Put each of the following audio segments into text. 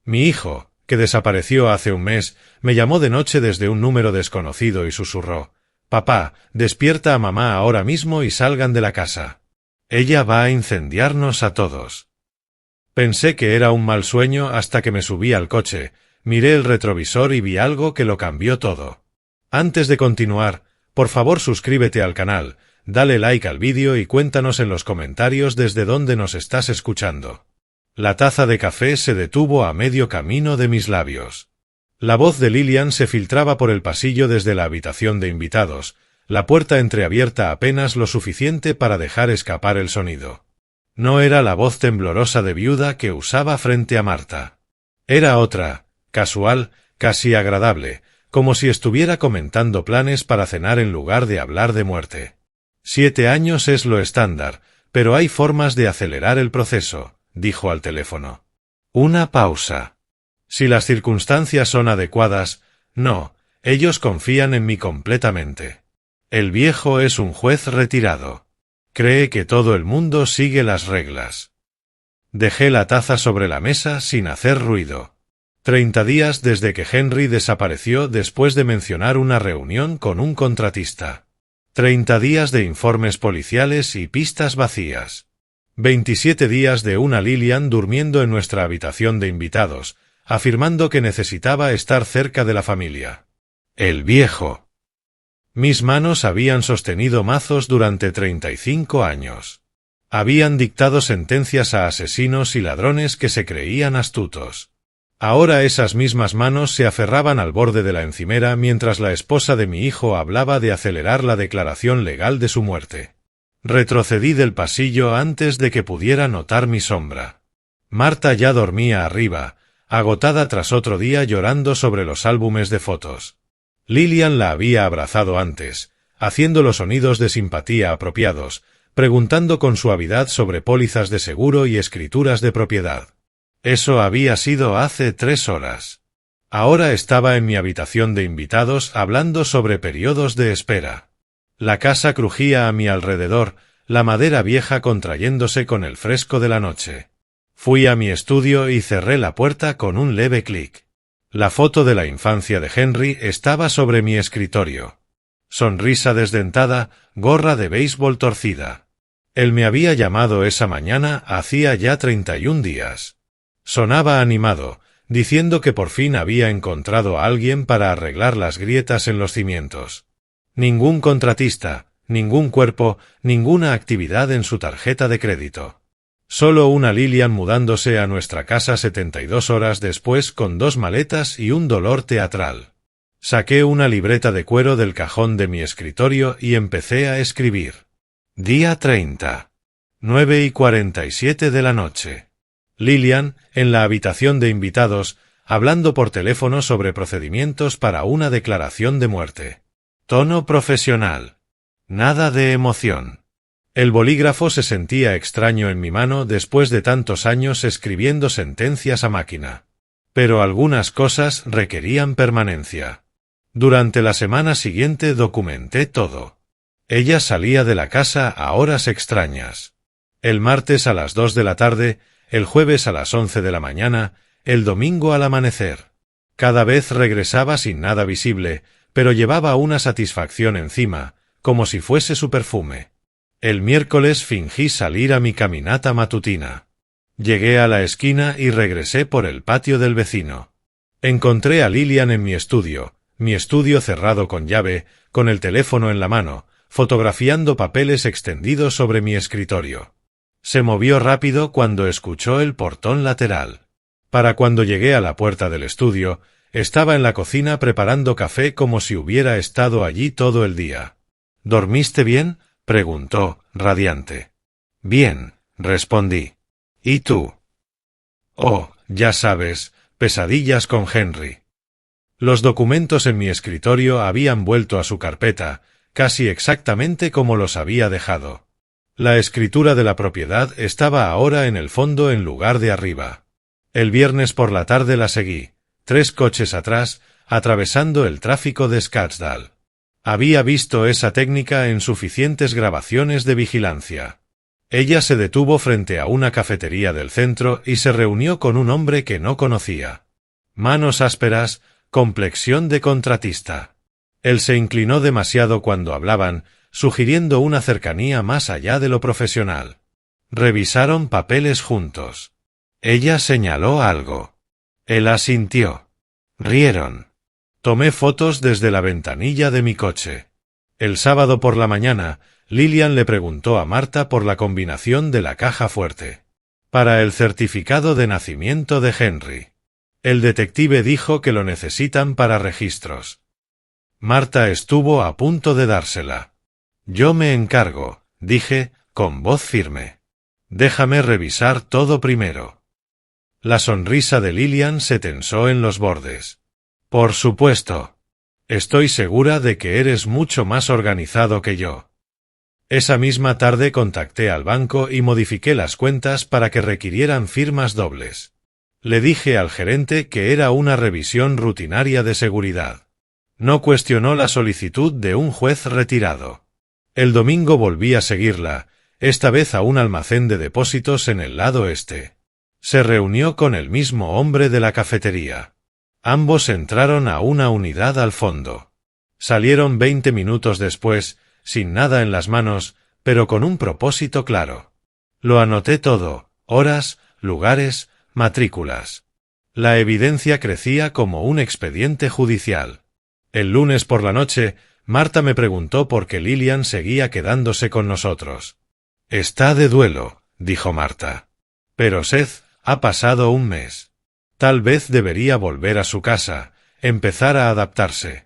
Mi hijo, que desapareció hace un mes, me llamó de noche desde un número desconocido y susurró: «Papá, despierta a mamá ahora mismo y salgan de la casa. Ella va a incendiarnos a todos». Pensé que era un mal sueño hasta que me subí al coche, miré el retrovisor y vi algo que lo cambió todo. Antes de continuar, por favor suscríbete al canal, dale like al vídeo y cuéntanos en los comentarios desde dónde nos estás escuchando. La taza de café se detuvo a medio camino de mis labios. La voz de Lillian se filtraba por el pasillo desde la habitación de invitados, la puerta entreabierta apenas lo suficiente para dejar escapar el sonido. No era la voz temblorosa de viuda que usaba frente a Marta. Era otra, casual, casi agradable, como si estuviera comentando planes para cenar en lugar de hablar de muerte. 7 años es lo estándar, pero hay formas de acelerar el proceso, dijo al teléfono. Una pausa. Si las circunstancias son adecuadas, no, ellos confían en mí completamente. El viejo es un juez retirado. Cree que todo el mundo sigue las reglas. Dejé la taza sobre la mesa sin hacer ruido. 30 días desde que Henry desapareció después de mencionar una reunión con un contratista. 30 días de informes policiales y pistas vacías. 27 días de una Lillian durmiendo en nuestra habitación de invitados, afirmando que necesitaba estar cerca de la familia. El viejo. Mis manos habían sostenido mazos durante 35 años. Habían dictado sentencias a asesinos y ladrones que se creían astutos. Ahora esas mismas manos se aferraban al borde de la encimera mientras la esposa de mi hijo hablaba de acelerar la declaración legal de su muerte. Retrocedí del pasillo antes de que pudiera notar mi sombra. Marta ya dormía arriba, agotada tras otro día llorando sobre los álbumes de fotos. Lillian la había abrazado antes, haciendo los sonidos de simpatía apropiados, preguntando con suavidad sobre pólizas de seguro y escrituras de propiedad. Eso había sido hace 3 horas. Ahora estaba en mi habitación de invitados hablando sobre periodos de espera. La casa crujía a mi alrededor, la madera vieja contrayéndose con el fresco de la noche. Fui a mi estudio y cerré la puerta con un leve clic. La foto de la infancia de Henry estaba sobre mi escritorio. Sonrisa desdentada, gorra de béisbol torcida. Él me había llamado esa mañana hacía ya 31 días. Sonaba animado, diciendo que por fin había encontrado a alguien para arreglar las grietas en los cimientos. Ningún contratista, ningún cuerpo, ninguna actividad en su tarjeta de crédito. Solo una Lillian mudándose a nuestra casa 72 horas después con 2 maletas y un dolor teatral. Saqué una libreta de cuero del cajón de mi escritorio y empecé a escribir. Día 30. 9:47 de la noche. Lillian, en la habitación de invitados, hablando por teléfono sobre procedimientos para una declaración de muerte. Tono profesional. Nada de emoción. El bolígrafo se sentía extraño en mi mano después de tantos años escribiendo sentencias a máquina. Pero algunas cosas requerían permanencia. Durante la semana siguiente documenté todo. Ella salía de la casa a horas extrañas. El martes a las 2 de la tarde, el jueves a las 11 de la mañana, el domingo al amanecer. Cada vez regresaba sin nada visible, pero llevaba una satisfacción encima, como si fuese su perfume. El miércoles fingí salir a mi caminata matutina. Llegué a la esquina y regresé por el patio del vecino. Encontré a Lillian en mi estudio cerrado con llave, con el teléfono en la mano, fotografiando papeles extendidos sobre mi escritorio. Se movió rápido cuando escuchó el portón lateral. Para cuando llegué a la puerta del estudio, estaba en la cocina preparando café como si hubiera estado allí todo el día. ¿Dormiste bien?, preguntó, radiante. Bien, respondí. ¿Y tú? Oh, ya sabes, pesadillas con Henry. Los documentos en mi escritorio habían vuelto a su carpeta, casi exactamente como los había dejado. La escritura de la propiedad estaba ahora en el fondo en lugar de arriba. El viernes por la tarde la seguí, 3 coches atrás, atravesando el tráfico de Scottsdale. Había visto esa técnica en suficientes grabaciones de vigilancia. Ella se detuvo frente a una cafetería del centro y se reunió con un hombre que no conocía. Manos ásperas, complexión de contratista. Él se inclinó demasiado cuando hablaban, sugiriendo una cercanía más allá de lo profesional. Revisaron papeles juntos. Ella señaló algo. Él asintió. Rieron. Tomé fotos desde la ventanilla de mi coche. El sábado por la mañana, Lillian le preguntó a Marta por la combinación de la caja fuerte. Para el certificado de nacimiento de Henry. El detective dijo que lo necesitan para registros. Marta estuvo a punto de dársela. Yo me encargo, dije, con voz firme. Déjame revisar todo primero. La sonrisa de Lillian se tensó en los bordes. Por supuesto. Estoy segura de que eres mucho más organizado que yo. Esa misma tarde contacté al banco y modifiqué las cuentas para que requirieran firmas dobles. Le dije al gerente que era una revisión rutinaria de seguridad. No cuestionó la solicitud de un juez retirado. El domingo volví a seguirla, esta vez a un almacén de depósitos en el lado este. Se reunió con el mismo hombre de la cafetería. Ambos entraron a una unidad al fondo. Salieron 20 minutos después, sin nada en las manos, pero con un propósito claro. Lo anoté todo, horas, lugares, matrículas. La evidencia crecía como un expediente judicial. El lunes por la noche, Marta me preguntó por qué Lillian seguía quedándose con nosotros. Está de duelo, dijo Marta. Pero Seth, ha pasado un mes. Tal vez debería volver a su casa, empezar a adaptarse.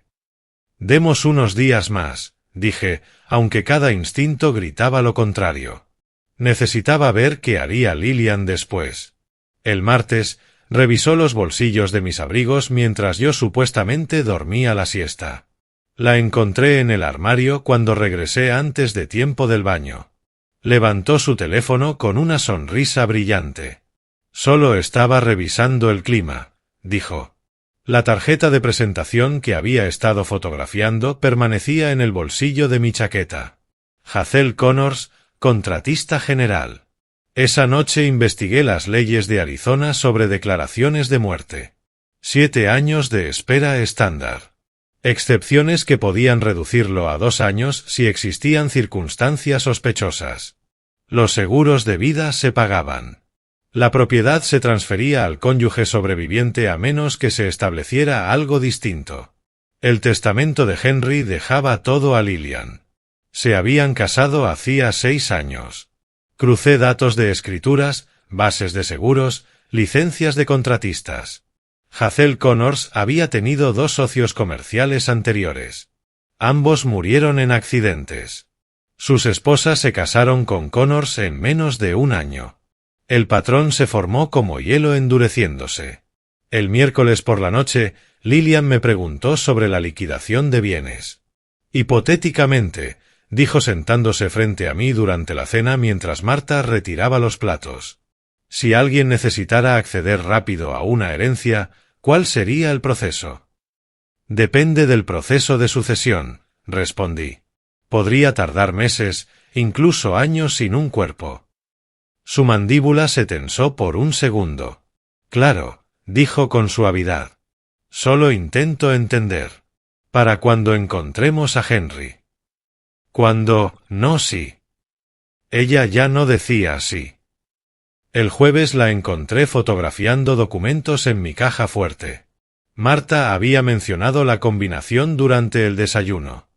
Demos unos días más, dije, aunque cada instinto gritaba lo contrario. Necesitaba ver qué haría Lillian después. El martes, revisó los bolsillos de mis abrigos mientras yo supuestamente dormía la siesta. La encontré en el armario cuando regresé antes de tiempo del baño. Levantó su teléfono con una sonrisa brillante. Solo estaba revisando el clima, dijo. La tarjeta de presentación que había estado fotografiando permanecía en el bolsillo de mi chaqueta. Hazel Connors, contratista general. Esa noche investigué las leyes de Arizona sobre declaraciones de muerte. 7 años de espera estándar. Excepciones que podían reducirlo a 2 años si existían circunstancias sospechosas. Los seguros de vida se pagaban. La propiedad se transfería al cónyuge sobreviviente a menos que se estableciera algo distinto. El testamento de Henry dejaba todo a Lillian. Se habían casado hacía 6 años. Crucé datos de escrituras, bases de seguros, licencias de contratistas. Hazel Connors había tenido 2 socios comerciales anteriores. Ambos murieron en accidentes. Sus esposas se casaron con Connors en menos de 1 año. El patrón se formó como hielo endureciéndose. El miércoles por la noche, Lillian me preguntó sobre la liquidación de bienes. Hipotéticamente, dijo sentándose frente a mí durante la cena mientras Marta retiraba los platos. Si alguien necesitara acceder rápido a una herencia, ¿cuál sería el proceso? Depende del proceso de sucesión, respondí. Podría tardar meses, incluso años sin un cuerpo. Su mandíbula se tensó por un segundo. Claro, dijo con suavidad. Solo intento entender. Para cuando encontremos a Henry. Cuando, no sí. Ella ya no decía sí. El jueves la encontré fotografiando documentos en mi caja fuerte. Marta había mencionado la combinación durante el desayuno.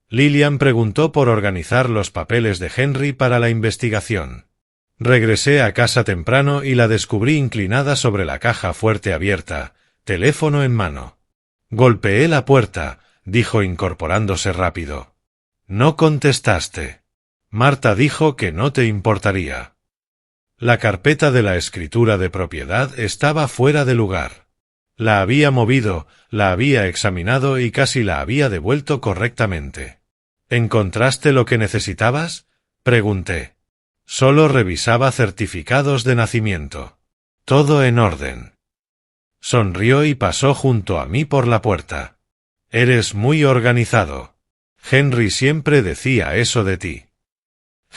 Lillian preguntó por organizar los papeles de Henry para la investigación. Regresé a casa temprano y la descubrí inclinada sobre la caja fuerte abierta, teléfono en mano. Golpeé la puerta, dijo incorporándose rápido. No contestaste. Marta dijo que no te importaría. La carpeta de la escritura de propiedad estaba fuera de lugar. La había movido, la había examinado y casi la había devuelto correctamente. ¿Encontraste lo que necesitabas? Pregunté. Solo revisaba certificados de nacimiento. Todo en orden. Sonrió y pasó junto a mí por la puerta. Eres muy organizado. Henry siempre decía eso de ti.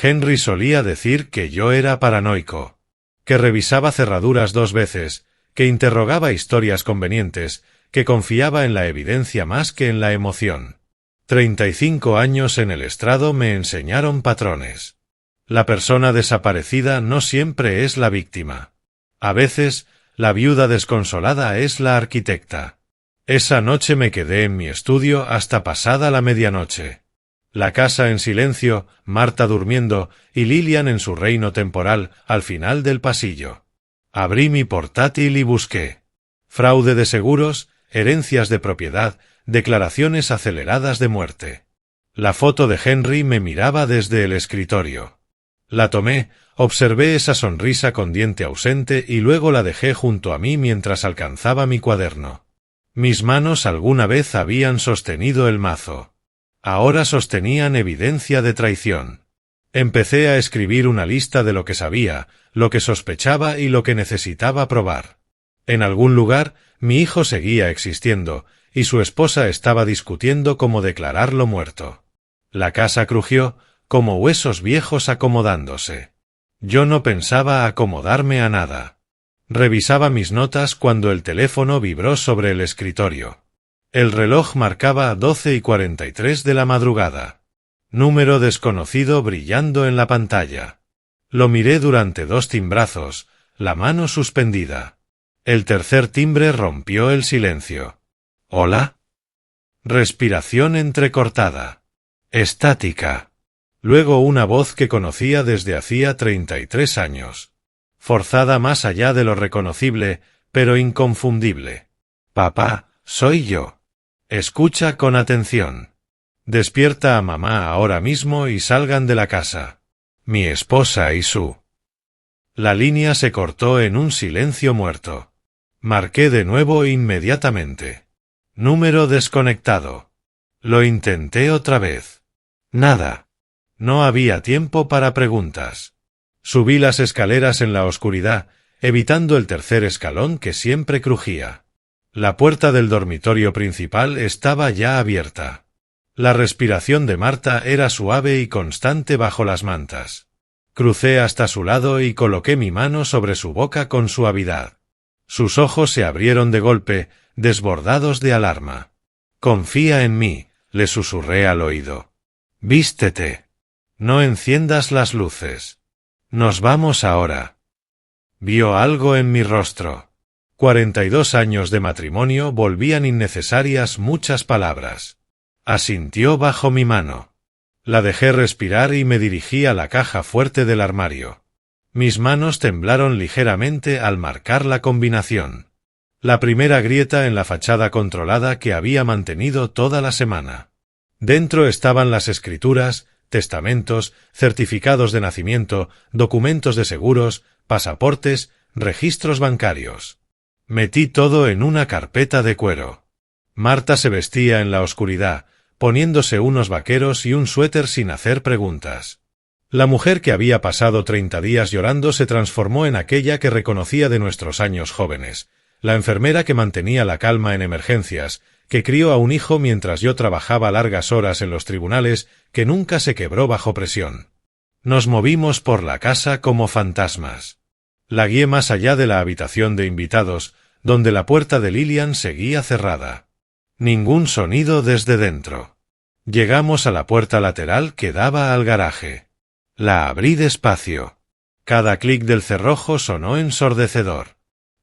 Henry solía decir que yo era paranoico, que revisaba cerraduras 2 veces, que interrogaba historias convenientes, que confiaba en la evidencia más que en la emoción. 35 años en el estrado me enseñaron patrones. La persona desaparecida no siempre es la víctima. A veces, la viuda desconsolada es la arquitecta. Esa noche me quedé en mi estudio hasta pasada la medianoche. La casa en silencio, Marta durmiendo y Lillian en su reino temporal al final del pasillo. Abrí mi portátil y busqué. Fraude de seguros, herencias de propiedad, declaraciones aceleradas de muerte. La foto de Henry me miraba desde el escritorio. La tomé, observé esa sonrisa con diente ausente y luego la dejé junto a mí mientras alcanzaba mi cuaderno. Mis manos alguna vez habían sostenido el mazo. Ahora sostenían evidencia de traición. Empecé a escribir una lista de lo que sabía, lo que sospechaba y lo que necesitaba probar. En algún lugar, mi hijo seguía existiendo, y su esposa estaba discutiendo cómo declararlo muerto. La casa crujió, como huesos viejos acomodándose. Yo no pensaba acomodarme a nada. Revisaba mis notas cuando el teléfono vibró sobre el escritorio. El reloj marcaba 12:43 de la madrugada. Número desconocido brillando en la pantalla. Lo miré durante 2 timbrazos, la mano suspendida. El tercer timbre rompió el silencio. ¿Hola? Respiración entrecortada. Estática. Luego una voz que conocía desde hacía 33 años. Forzada más allá de lo reconocible, pero inconfundible. Papá, soy yo. Escucha con atención. Despierta a mamá ahora mismo y salgan de la casa. Mi esposa y su. La línea se cortó en un silencio muerto. Marqué de nuevo inmediatamente. Número desconectado. Lo intenté otra vez. Nada. No había tiempo para preguntas. Subí las escaleras en la oscuridad, evitando el tercer escalón que siempre crujía. La puerta del dormitorio principal estaba ya abierta. La respiración de Marta era suave y constante bajo las mantas. Crucé hasta su lado y coloqué mi mano sobre su boca con suavidad. Sus ojos se abrieron de golpe, desbordados de alarma. Confía en mí, le susurré al oído. Vístete. No enciendas las luces. Nos vamos ahora. Vio algo en mi rostro. 42 años de matrimonio volvían innecesarias muchas palabras. Asintió bajo mi mano. La dejé respirar y me dirigí a la caja fuerte del armario. Mis manos temblaron ligeramente al marcar la combinación. La primera grieta en la fachada controlada que había mantenido toda la semana. Dentro estaban las escrituras, testamentos, certificados de nacimiento, documentos de seguros, pasaportes, registros bancarios. Metí todo en una carpeta de cuero. Marta se vestía en la oscuridad, poniéndose unos vaqueros y un suéter sin hacer preguntas. La mujer que había pasado 30 días llorando se transformó en aquella que reconocía de nuestros años jóvenes, la enfermera que mantenía la calma en emergencias, que crió a un hijo mientras yo trabajaba largas horas en los tribunales, que nunca se quebró bajo presión. Nos movimos por la casa como fantasmas. La guié más allá de la habitación de invitados, donde la puerta de Lillian seguía cerrada. Ningún sonido desde dentro. Llegamos a la puerta lateral que daba al garaje. La abrí despacio. Cada clic del cerrojo sonó ensordecedor.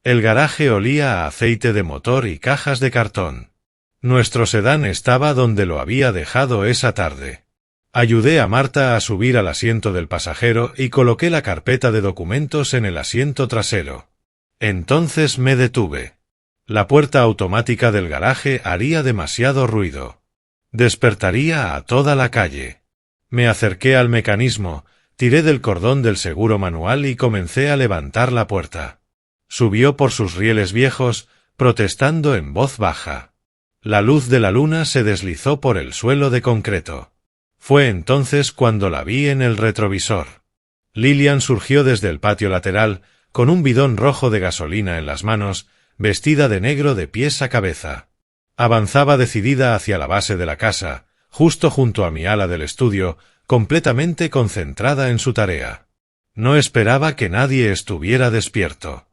El garaje olía a aceite de motor y cajas de cartón. Nuestro sedán estaba donde lo había dejado esa tarde. Ayudé a Marta a subir al asiento del pasajero y coloqué la carpeta de documentos en el asiento trasero. Entonces me detuve. La puerta automática del garaje haría demasiado ruido. Despertaría a toda la calle. Me acerqué al mecanismo, tiré del cordón del seguro manual y comencé a levantar la puerta. Subió por sus rieles viejos, protestando en voz baja. La luz de la luna se deslizó por el suelo de concreto. Fue entonces cuando la vi en el retrovisor. Lillian surgió desde el patio lateral, con un bidón rojo de gasolina en las manos, vestida de negro de pies a cabeza. Avanzaba decidida hacia la base de la casa, justo junto a mi ala del estudio, completamente concentrada en su tarea. No esperaba que nadie estuviera despierto.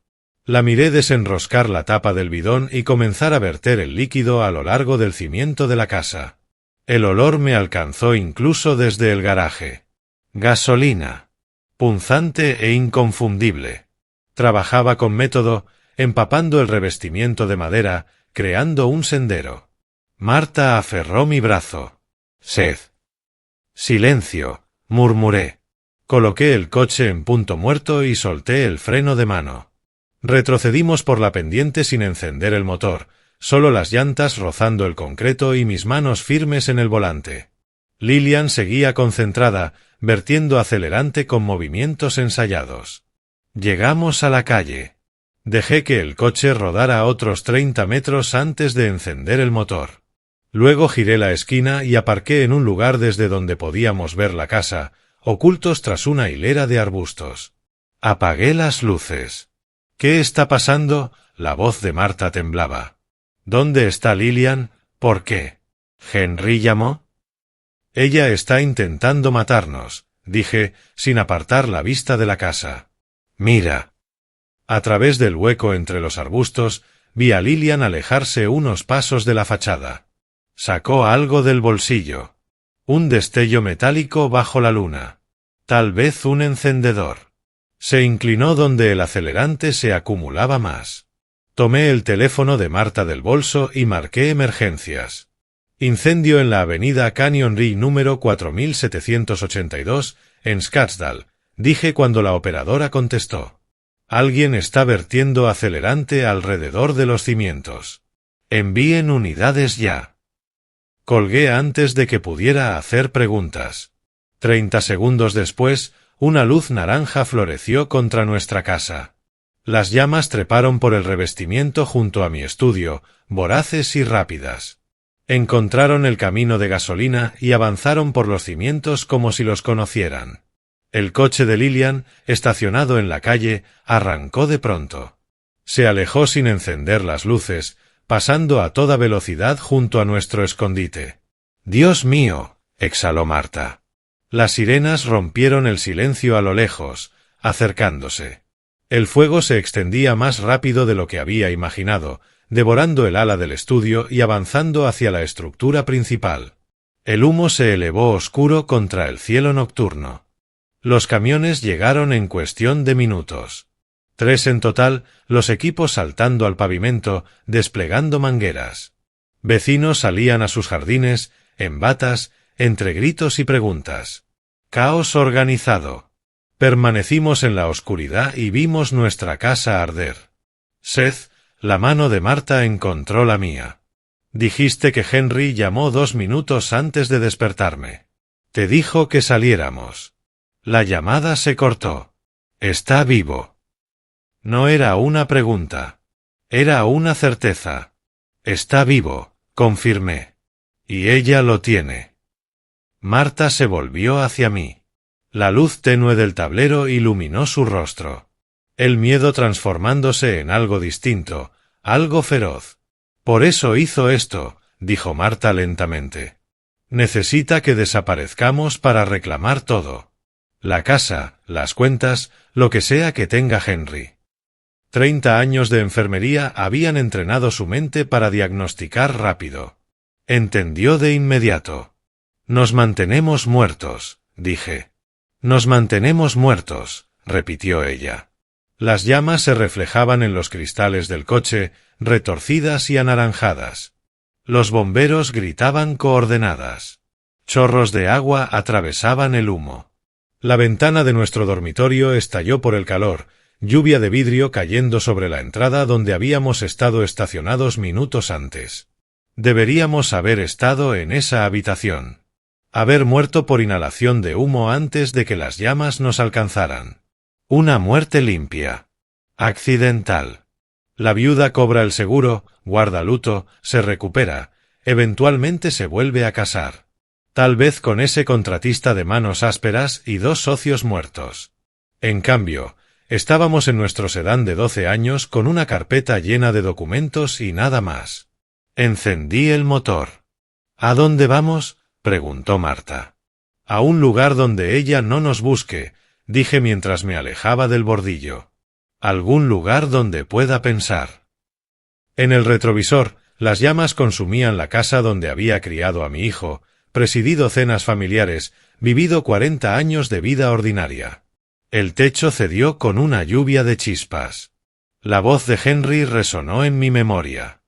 La miré desenroscar la tapa del bidón y comenzar a verter el líquido a lo largo del cimiento de la casa. El olor me alcanzó incluso desde el garaje. Gasolina. Punzante e inconfundible. Trabajaba con método, empapando el revestimiento de madera, creando un sendero. Marta aferró mi brazo. «Seth». «Silencio», murmuré. Coloqué el coche en punto muerto y solté el freno de mano. Retrocedimos por la pendiente sin encender el motor, solo las llantas rozando el concreto y mis manos firmes en el volante. Lillian seguía concentrada, vertiendo acelerante con movimientos ensayados. Llegamos a la calle. Dejé que el coche rodara otros 30 metros antes de encender el motor. Luego giré la esquina y aparqué en un lugar desde donde podíamos ver la casa, ocultos tras una hilera de arbustos. Apagué las luces. «¿Qué está pasando?», la voz de Marta temblaba. «¿Dónde está Lillian? ¿Por qué? ¿Henry llamó?» «Ella está intentando matarnos», dije, sin apartar la vista de la casa. «Mira». A través del hueco entre los arbustos, vi a Lillian alejarse unos pasos de la fachada. Sacó algo del bolsillo. Un destello metálico bajo la luna. Tal vez un encendedor. Se inclinó donde el acelerante se acumulaba más. Tomé el teléfono de Marta del bolso y marqué emergencias. «Incendio en la avenida Canyon Ridge número 4782, en Scottsdale», dije cuando la operadora contestó. «Alguien está vertiendo acelerante alrededor de los cimientos. Envíen unidades ya». Colgué antes de que pudiera hacer preguntas. 30 segundos después, una luz naranja floreció contra nuestra casa. Las llamas treparon por el revestimiento junto a mi estudio, voraces y rápidas. Encontraron el camino de gasolina y avanzaron por los cimientos como si los conocieran. El coche de Lillian, estacionado en la calle, arrancó de pronto. Se alejó sin encender las luces, pasando a toda velocidad junto a nuestro escondite. «Dios mío», exhaló Marta. Las sirenas rompieron el silencio a lo lejos, acercándose. El fuego se extendía más rápido de lo que había imaginado, devorando el ala del estudio y avanzando hacia la estructura principal. El humo se elevó oscuro contra el cielo nocturno. Los camiones llegaron en cuestión de minutos. 3 en total, los equipos saltando al pavimento, desplegando mangueras. Vecinos salían a sus jardines, en batas, entre gritos y preguntas. Caos organizado. Permanecimos en la oscuridad y vimos nuestra casa arder. «Seth», la mano de Marta encontró la mía. «Dijiste que Henry llamó 2 minutos antes de despertarme. Te dijo que saliéramos». La llamada se cortó. «Está vivo». No era una pregunta. Era una certeza. «Está vivo», confirmé. «Y ella lo tiene». Marta se volvió hacia mí. La luz tenue del tablero iluminó su rostro. El miedo transformándose en algo distinto, algo feroz. «Por eso hizo esto», dijo Marta lentamente. «Necesita que desaparezcamos para reclamar todo. La casa, las cuentas, lo que sea que tenga Henry». 30 años de enfermería habían entrenado su mente para diagnosticar rápido. Entendió de inmediato. «Nos mantenemos muertos», dije. «Nos mantenemos muertos», repitió ella. Las llamas se reflejaban en los cristales del coche, retorcidas y anaranjadas. Los bomberos gritaban coordenadas. Chorros de agua atravesaban el humo. La ventana de nuestro dormitorio estalló por el calor, lluvia de vidrio cayendo sobre la entrada donde habíamos estado estacionados minutos antes. Deberíamos haber estado en esa habitación. Haber muerto por inhalación de humo antes de que las llamas nos alcanzaran. Una muerte limpia. Accidental. La viuda cobra el seguro, guarda luto, se recupera, eventualmente se vuelve a casar. Tal vez con ese contratista de manos ásperas y 2 socios muertos. En cambio, estábamos en nuestro sedán de 12 años con una carpeta llena de documentos y nada más. Encendí el motor. «¿A dónde vamos?», preguntó Marta. A un lugar donde ella no nos busque, dije mientras me alejaba del bordillo. Algún lugar donde pueda pensar. En el retrovisor, las llamas consumían la casa donde había criado a mi hijo, presidido cenas familiares, vivido 40 años de vida ordinaria. El techo cedió con una lluvia de chispas. La voz de Henry resonó en mi memoria.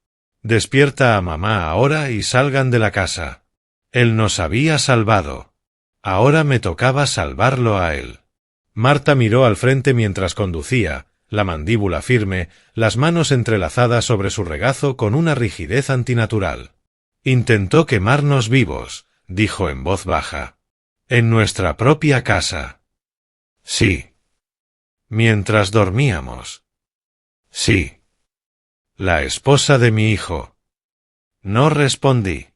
Despierta a mamá ahora y salgan de la casa. Él nos había salvado. Ahora me tocaba salvarlo a él. Marta miró al frente mientras conducía, la mandíbula firme, las manos entrelazadas sobre su regazo con una rigidez antinatural. Intentó quemarnos vivos, dijo en voz baja. En nuestra propia casa. Sí. Mientras dormíamos. Sí. La esposa de mi hijo. No respondí.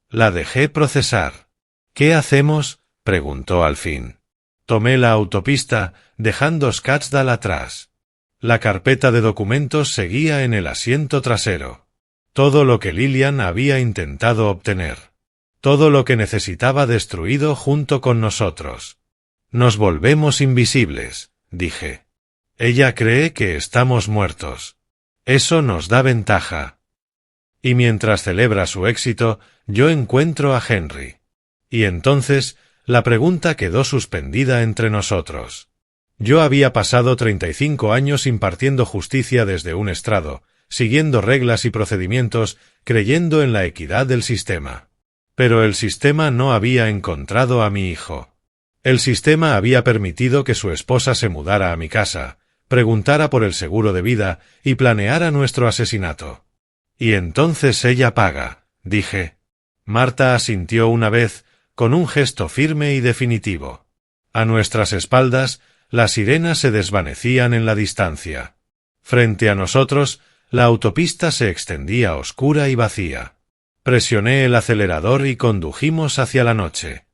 La dejé procesar. ¿Qué hacemos?, preguntó al fin. Tomé la autopista, dejando Scottsdale atrás. La carpeta de documentos seguía en el asiento trasero. Todo lo que Lillian había intentado obtener. Todo lo que necesitaba destruido junto con nosotros. Nos volvemos invisibles, dije. Ella cree que estamos muertos. Eso nos da ventaja. Y mientras celebra su éxito, yo encuentro a Henry. Y entonces, la pregunta quedó suspendida entre nosotros. Yo había pasado 35 años impartiendo justicia desde un estrado, siguiendo reglas y procedimientos, creyendo en la equidad del sistema. Pero el sistema no había encontrado a mi hijo. El sistema había permitido que su esposa se mudara a mi casa, preguntara por el seguro de vida y planeara nuestro asesinato. Y entonces ella paga, dije. Marta asintió una vez, con un gesto firme y definitivo. A nuestras espaldas, las sirenas se desvanecían en la distancia. Frente a nosotros, la autopista se extendía oscura y vacía. Presioné el acelerador y condujimos hacia la noche.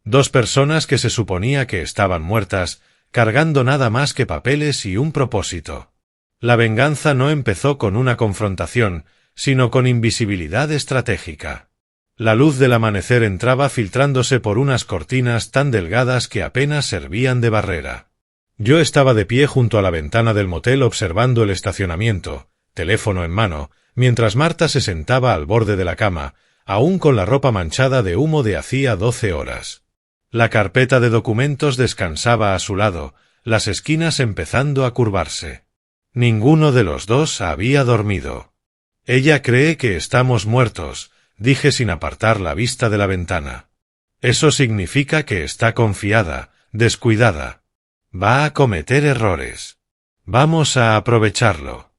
Dos personas que se suponía que estaban muertas, cargando nada más que papeles y un propósito. La venganza no empezó con una confrontación, sino con invisibilidad estratégica. La luz del amanecer entraba filtrándose por unas cortinas tan delgadas que apenas servían de barrera. Yo estaba de pie junto a la ventana del motel observando el estacionamiento, teléfono en mano, mientras Marta se sentaba al borde de la cama, aún con la ropa manchada de humo de hacía 12 horas. La carpeta de documentos descansaba a su lado, las esquinas empezando a curvarse. Ninguno de los dos había dormido. Ella cree que estamos muertos, dije sin apartar la vista de la ventana. Eso significa que está confiada, descuidada. Va a cometer errores. Vamos a aprovecharlo.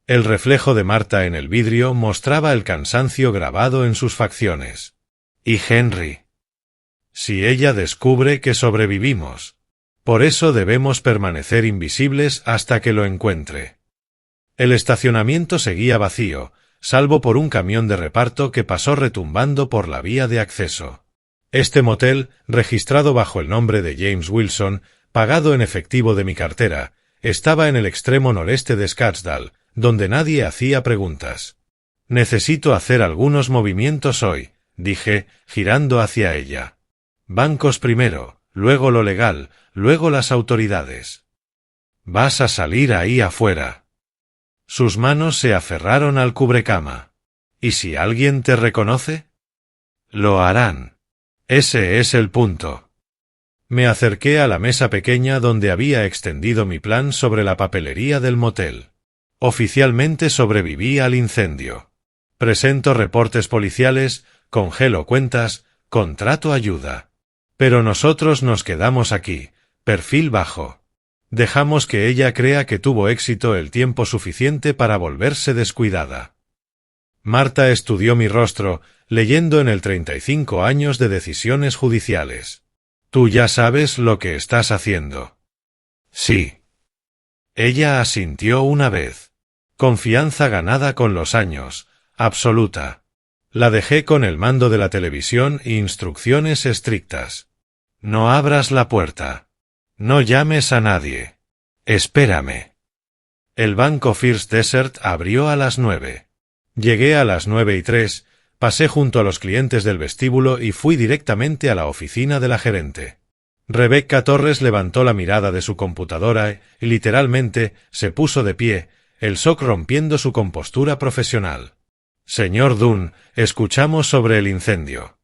El reflejo de Marta en el vidrio mostraba el cansancio grabado en sus facciones. ¿Y Henry? Si ella descubre que sobrevivimos. Por eso debemos permanecer invisibles hasta que lo encuentre. El estacionamiento seguía vacío, salvo por un camión de reparto que pasó retumbando por la vía de acceso. Este motel, registrado bajo el nombre de James Wilson, pagado en efectivo de mi cartera, estaba en el extremo noreste de Scottsdale, donde nadie hacía preguntas. Necesito hacer algunos movimientos hoy, dije, girando hacia ella. Bancos primero, luego lo legal, luego las autoridades. Vas a salir ahí afuera. Sus manos se aferraron al cubrecama. ¿Y si alguien te reconoce? Lo harán. Ese es el punto. Me acerqué a la mesa pequeña donde había extendido mi plan sobre la papelería del motel. Oficialmente sobreviví al incendio. Presento reportes policiales, congelo cuentas, contrato ayuda. Pero nosotros nos quedamos aquí, perfil bajo. Dejamos que ella crea que tuvo éxito el tiempo suficiente para volverse descuidada. Marta estudió mi rostro, leyendo en el 35 años de decisiones judiciales. Tú ya sabes lo que estás haciendo. Sí. Ella asintió una vez. Confianza ganada con los años, absoluta. La dejé con el mando de la televisión e instrucciones estrictas. No abras la puerta. No llames a nadie. Espérame. El banco First Desert abrió a las 9. Llegué a las 9:03, Pasé junto a los clientes del vestíbulo y fui directamente a la oficina de la gerente. Rebecca Torres levantó la mirada de su computadora y, literalmente, se puso de pie, el shock rompiendo su compostura profesional. Señor Dunn, escuchamos sobre el incendio.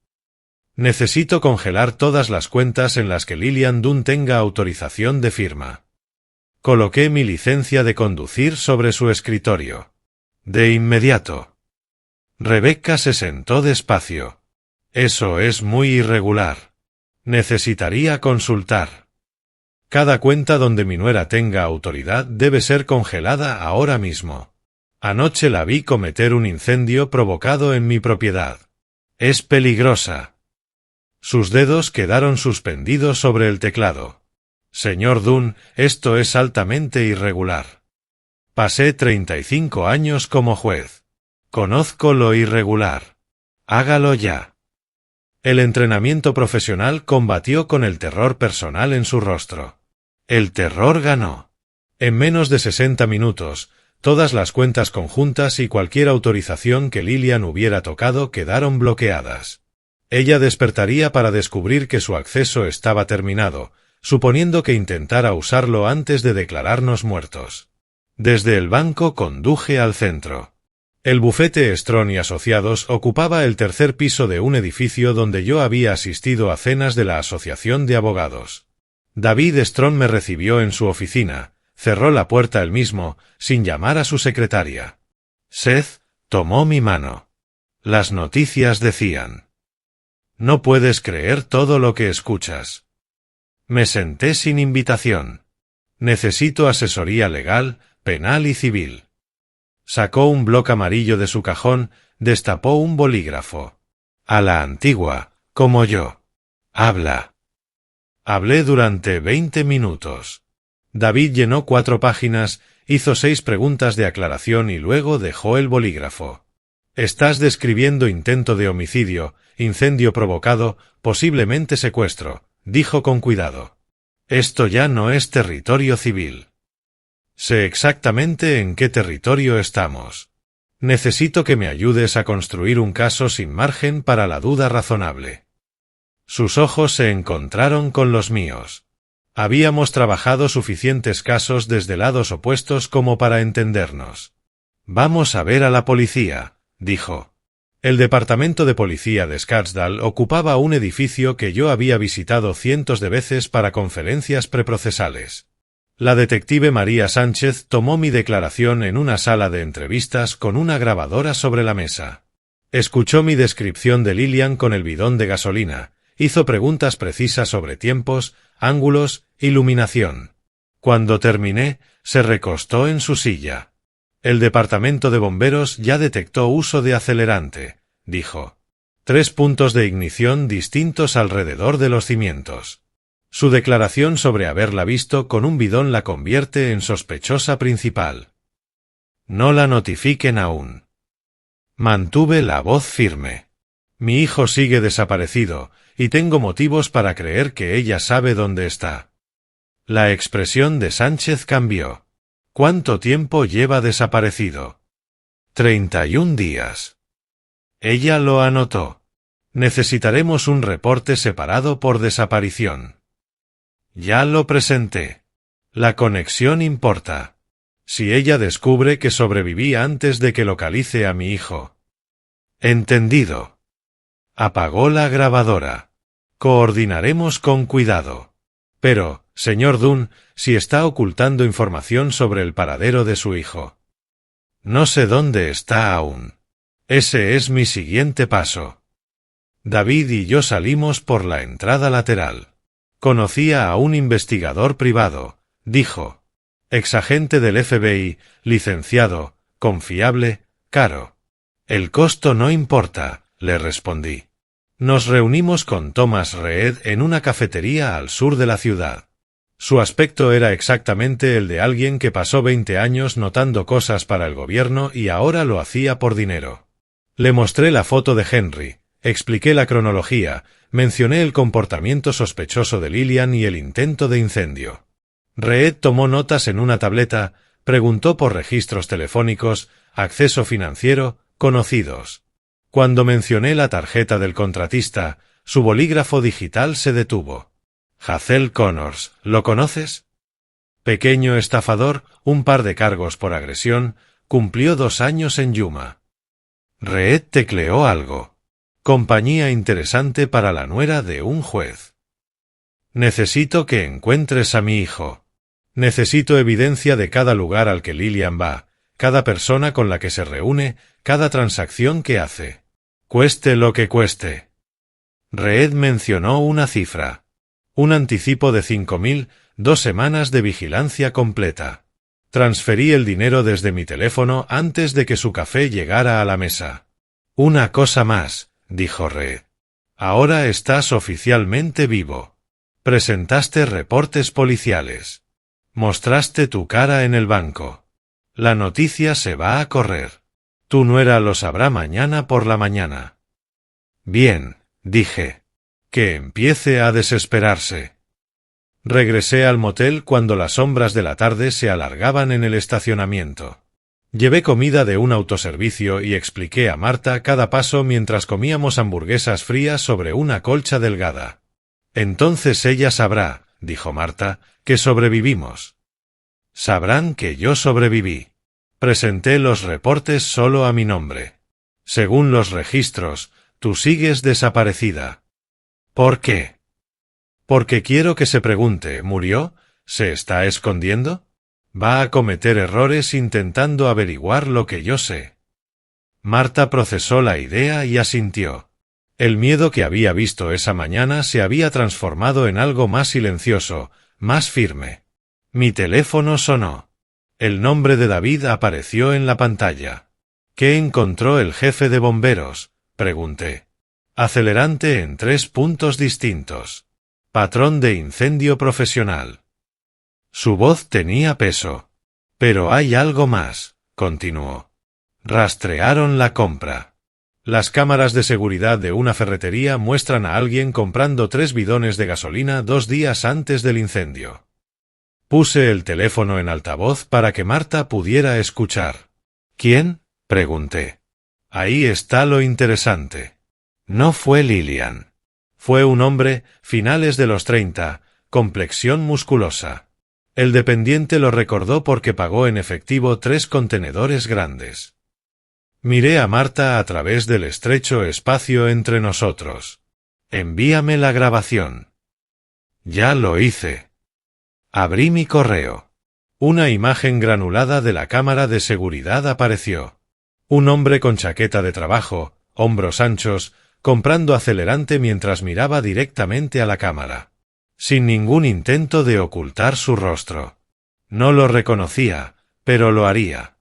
Necesito congelar todas las cuentas en las que Lillian Dunn tenga autorización de firma. Coloqué mi licencia de conducir sobre su escritorio. De inmediato. Rebecca se sentó despacio. Eso es muy irregular. Necesitaría consultar. Cada cuenta donde mi nuera tenga autoridad debe ser congelada ahora mismo. Anoche la vi cometer un incendio provocado en mi propiedad. Es peligrosa. Sus dedos quedaron suspendidos sobre el teclado. Señor Dunn, esto es altamente irregular. Pasé 35 años como juez. Conozco lo irregular. Hágalo ya. El entrenamiento profesional combatió con el terror personal en su rostro. El terror ganó. En menos de 60 minutos, todas las cuentas conjuntas y cualquier autorización que Lillian hubiera tocado quedaron bloqueadas. Ella despertaría para descubrir que su acceso estaba terminado, suponiendo que intentara usarlo antes de declararnos muertos. Desde el banco conduje al centro. El bufete Strong y Asociados ocupaba el tercer piso de un edificio donde yo había asistido a cenas de la Asociación de Abogados. David Strong me recibió en su oficina, cerró la puerta él mismo, sin llamar a su secretaria. Seth tomó mi mano. Las noticias decían: no puedes creer todo lo que escuchas. Me senté sin invitación. Necesito asesoría legal, penal y civil. Sacó un bloc amarillo de su cajón, destapó un bolígrafo. A la antigua, como yo. Habla. Hablé durante 20 minutos. David llenó 4 páginas, hizo 6 preguntas de aclaración y luego dejó el bolígrafo. Estás describiendo intento de homicidio, incendio provocado, posiblemente secuestro, dijo con cuidado. Esto ya no es territorio civil. Sé exactamente en qué territorio estamos. Necesito que me ayudes a construir un caso sin margen para la duda razonable. Sus ojos se encontraron con los míos. Habíamos trabajado suficientes casos desde lados opuestos como para entendernos. Vamos a ver a la policía, dijo. El departamento de policía de Scottsdale ocupaba un edificio que yo había visitado cientos de veces para conferencias preprocesales. La detective María Sánchez tomó mi declaración en una sala de entrevistas con una grabadora sobre la mesa. Escuchó mi descripción de Lillian con el bidón de gasolina, hizo preguntas precisas sobre tiempos, ángulos, iluminación. Cuando terminé, se recostó en su silla. El departamento de bomberos ya detectó uso de acelerante, dijo. 3 puntos de ignición distintos alrededor de los cimientos. Su declaración sobre haberla visto con un bidón la convierte en sospechosa principal. No la notifiquen aún. Mantuve la voz firme. Mi hijo sigue desaparecido, y tengo motivos para creer que ella sabe dónde está. La expresión de Sánchez cambió. ¿Cuánto tiempo lleva desaparecido? 31 días. Ella lo anotó. Necesitaremos un reporte separado por desaparición. Ya lo presenté. La conexión importa. Si ella descubre que sobreviví antes de que localice a mi hijo. Entendido. Apagó la grabadora. Coordinaremos con cuidado. Pero, señor Dunn, si está ocultando información sobre el paradero de su hijo. No sé dónde está aún. Ese es mi siguiente paso. David y yo salimos por la entrada lateral. Conocía a un investigador privado, dijo. Exagente del FBI, licenciado, confiable, caro. El costo no importa, le respondí. Nos reunimos con Thomas Reed en una cafetería al sur de la ciudad. Su aspecto era exactamente el de alguien que pasó 20 años notando cosas para el gobierno y ahora lo hacía por dinero. Le mostré la foto de Henry, expliqué la cronología, mencioné el comportamiento sospechoso de Lillian y el intento de incendio. Reed tomó notas en una tableta, preguntó por registros telefónicos, acceso financiero, conocidos. Cuando mencioné la tarjeta del contratista, su bolígrafo digital se detuvo. Hazel Connors, ¿lo conoces? Pequeño estafador, un par de cargos por agresión, cumplió 2 años en Yuma. Reed tecleó algo. Compañía interesante para la nuera de un juez. Necesito que encuentres a mi hijo. Necesito evidencia de cada lugar al que Lillian va, cada persona con la que se reúne, cada transacción que hace. Cueste lo que cueste. Reed mencionó una cifra. Un anticipo de 5.000, 2 semanas de vigilancia completa. Transferí el dinero desde mi teléfono antes de que su café llegara a la mesa. Una cosa más, dijo Reed. Ahora estás oficialmente vivo. Presentaste reportes policiales. Mostraste tu cara en el banco. La noticia se va a correr. Tu nuera lo sabrá mañana por la mañana. Bien, dije. Que empiece a desesperarse. Regresé al motel cuando las sombras de la tarde se alargaban en el estacionamiento. Llevé comida de un autoservicio y expliqué a Marta cada paso mientras comíamos hamburguesas frías sobre una colcha delgada. Entonces ella sabrá, dijo Marta, que sobrevivimos. Sabrán que yo sobreviví. Presenté los reportes solo a mi nombre. Según los registros, tú sigues desaparecida. ¿Por qué? Porque quiero que se pregunte, ¿murió? ¿Se está escondiendo? Va a cometer errores intentando averiguar lo que yo sé. Marta procesó la idea y asintió. El miedo que había visto esa mañana se había transformado en algo más silencioso, más firme. Mi teléfono sonó. El nombre de David apareció en la pantalla. ¿Qué encontró el jefe de bomberos?, pregunté. Acelerante en 3 puntos distintos. Patrón de incendio profesional. Su voz tenía peso. Pero hay algo más, continuó. Rastrearon la compra. Las cámaras de seguridad de una ferretería muestran a alguien comprando 3 bidones de gasolina 2 días antes del incendio. Puse el teléfono en altavoz para que Marta pudiera escuchar. ¿Quién?, pregunté. Ahí está lo interesante. No fue Lillian. Fue un hombre, finales de los 30, complexión musculosa. El dependiente lo recordó porque pagó en efectivo 3 contenedores grandes. Miré a Marta a través del estrecho espacio entre nosotros. Envíame la grabación. Ya lo hice. Abrí mi correo. Una imagen granulada de la cámara de seguridad apareció. Un hombre con chaqueta de trabajo, hombros anchos, comprando acelerante mientras miraba directamente a la cámara. Sin ningún intento de ocultar su rostro. No lo reconocía, pero lo haría.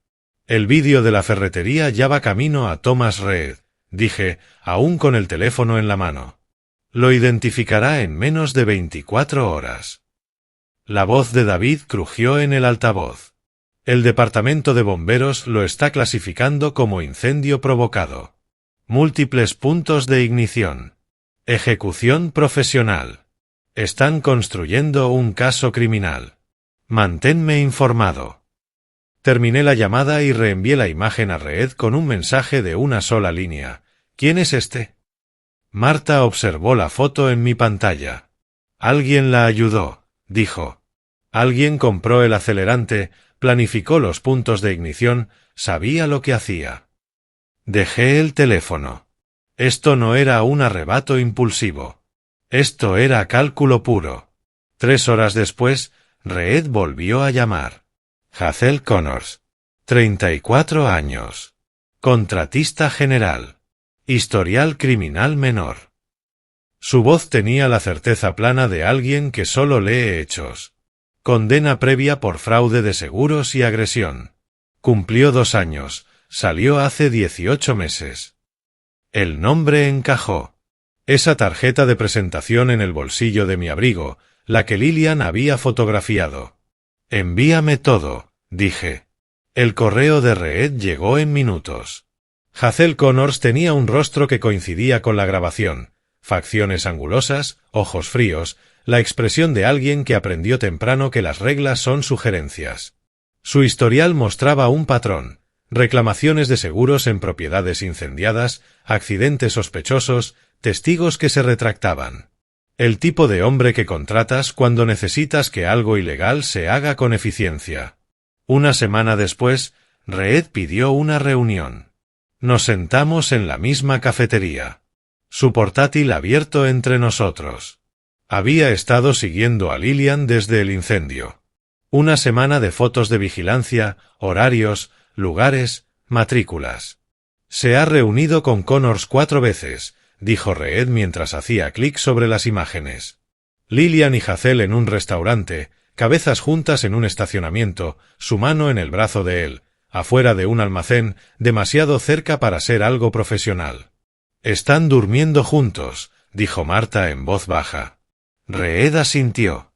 El vídeo de la ferretería ya va camino a Thomas Reed, dije, aún con el teléfono en la mano. Lo identificará en menos de 24 horas. La voz de David crujió en el altavoz. El departamento de bomberos lo está clasificando como incendio provocado. Múltiples puntos de ignición. Ejecución profesional. Están construyendo un caso criminal. Manténme informado. Terminé la llamada y reenvié la imagen a Reed con un mensaje de una sola línea. ¿Quién es este? Marta observó la foto en mi pantalla. Alguien la ayudó, dijo. Alguien compró el acelerante, planificó los puntos de ignición, sabía lo que hacía. Dejé el teléfono. Esto no era un arrebato impulsivo. Esto era cálculo puro. 3 horas después, Reed volvió a llamar. Hazel Connors. 34 años. Contratista general. Historial criminal menor. Su voz tenía la certeza plana de alguien que solo lee hechos. Condena previa por fraude de seguros y agresión. Cumplió 2 años. Salió hace 18 meses. El nombre encajó. Esa tarjeta de presentación en el bolsillo de mi abrigo, la que Lillian había fotografiado. Envíame todo, dije. El correo de Reed llegó en minutos. Hazel Connors tenía un rostro que coincidía con la grabación, facciones angulosas, ojos fríos, la expresión de alguien que aprendió temprano que las reglas son sugerencias. Su historial mostraba un patrón. reclamaciones de seguros en propiedades incendiadas, accidentes sospechosos, testigos que se retractaban. El tipo de hombre que contratas cuando necesitas que algo ilegal se haga con eficiencia. Una semana después, Reed pidió una reunión. Nos sentamos en la misma cafetería. Su portátil abierto entre nosotros. Había estado siguiendo a Lillian desde el incendio. Una semana de fotos de vigilancia, horarios, lugares, matrículas. Se ha reunido con Connors 4 veces, dijo Reed mientras hacía clic sobre las imágenes. Lillian y Hazel en un restaurante, cabezas juntas en un estacionamiento, su mano en el brazo de él, afuera de un almacén, demasiado cerca para ser algo profesional. Están durmiendo juntos, dijo Marta en voz baja. Reed asintió.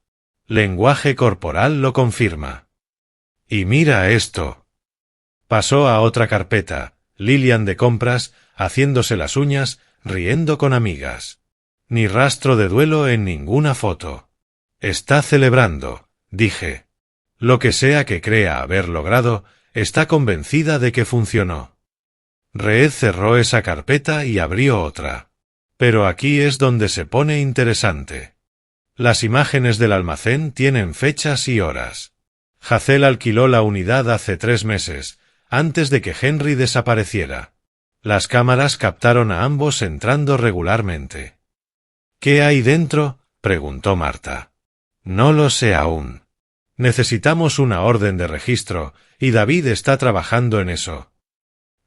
Lenguaje corporal lo confirma. Y mira esto. Pasó a otra carpeta, Lillian de compras, haciéndose las uñas, riendo con amigas. Ni rastro de duelo en ninguna foto. Está celebrando, dije. Lo que sea que crea haber logrado, está convencida de que funcionó. Reed cerró esa carpeta y abrió otra. Pero aquí es donde se pone interesante. Las imágenes del almacén tienen fechas y horas. Hazel alquiló la unidad hace 3 meses, antes de que Henry desapareciera. Las cámaras captaron a ambos entrando regularmente. ¿Qué hay dentro?, preguntó Marta. No lo sé aún. Necesitamos una orden de registro, y David está trabajando en eso.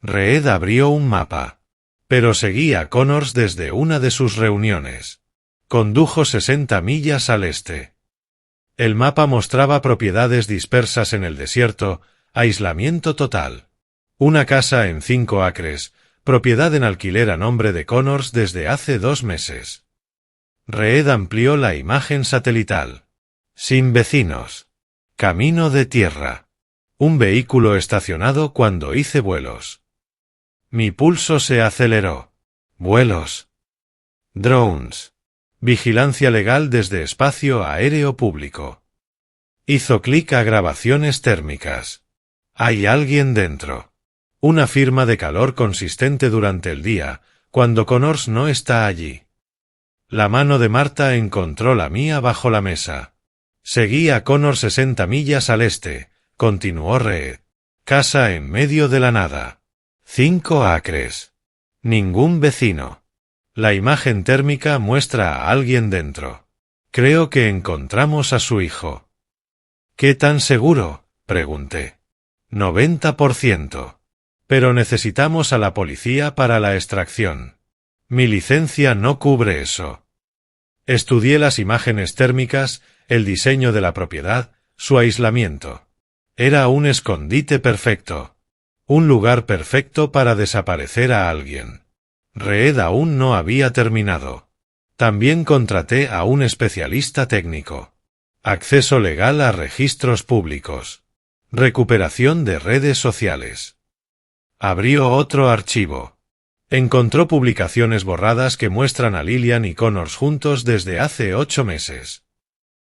Reed abrió un mapa. Pero seguía a Connors desde una de sus reuniones. Condujo 60 millas al este. El mapa mostraba propiedades dispersas en el desierto, aislamiento total. Una casa en 5 acres, propiedad en alquiler a nombre de Connors desde hace 2 meses. Reed amplió la imagen satelital. Sin vecinos. Camino de tierra. Un vehículo estacionado cuando hice vuelos. Mi pulso se aceleró. Vuelos. Drones. Vigilancia legal desde espacio aéreo público. Hizo clic a grabaciones térmicas. Hay alguien dentro. Una firma de calor consistente durante el día, cuando Connors no está allí. La mano de Marta encontró la mía bajo la mesa. Seguí a Connors 60 millas al este, continuó Reed. Casa en medio de la nada. 5 acres. Ningún vecino. La imagen térmica muestra a alguien dentro. Creo que encontramos a su hijo. ¿Qué tan seguro?, pregunté. 90%. Pero necesitamos a la policía para la extracción. Mi licencia no cubre eso. Estudié las imágenes térmicas, el diseño de la propiedad, su aislamiento. Era un escondite perfecto. Un lugar perfecto para desaparecer a alguien. Reed aún no había terminado. También contraté a un especialista técnico. Acceso legal a registros públicos. Recuperación de redes sociales. Abrió otro archivo. Encontró publicaciones borradas que muestran a Lillian y Connors juntos desde hace 8 meses.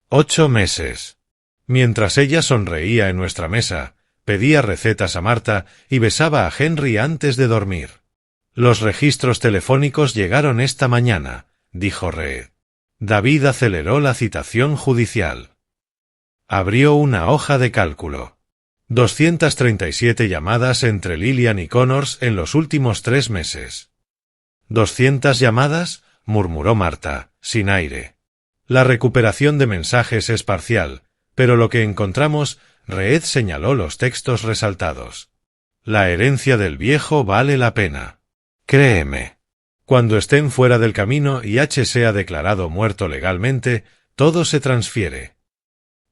8 meses. Mientras ella sonreía en nuestra mesa, pedía recetas a Marta y besaba a Henry antes de dormir. Los registros telefónicos llegaron esta mañana, dijo Reed. David aceleró la citación judicial. Abrió una hoja de cálculo. 237 llamadas entre Lillian y Connors en los últimos 3 meses. ¿200 llamadas?, murmuró Marta, sin aire. La recuperación de mensajes es parcial, pero lo que encontramos, Reed señaló los textos resaltados. La herencia del viejo vale la pena. Créeme. Cuando estén fuera del camino y H sea declarado muerto legalmente, todo se transfiere.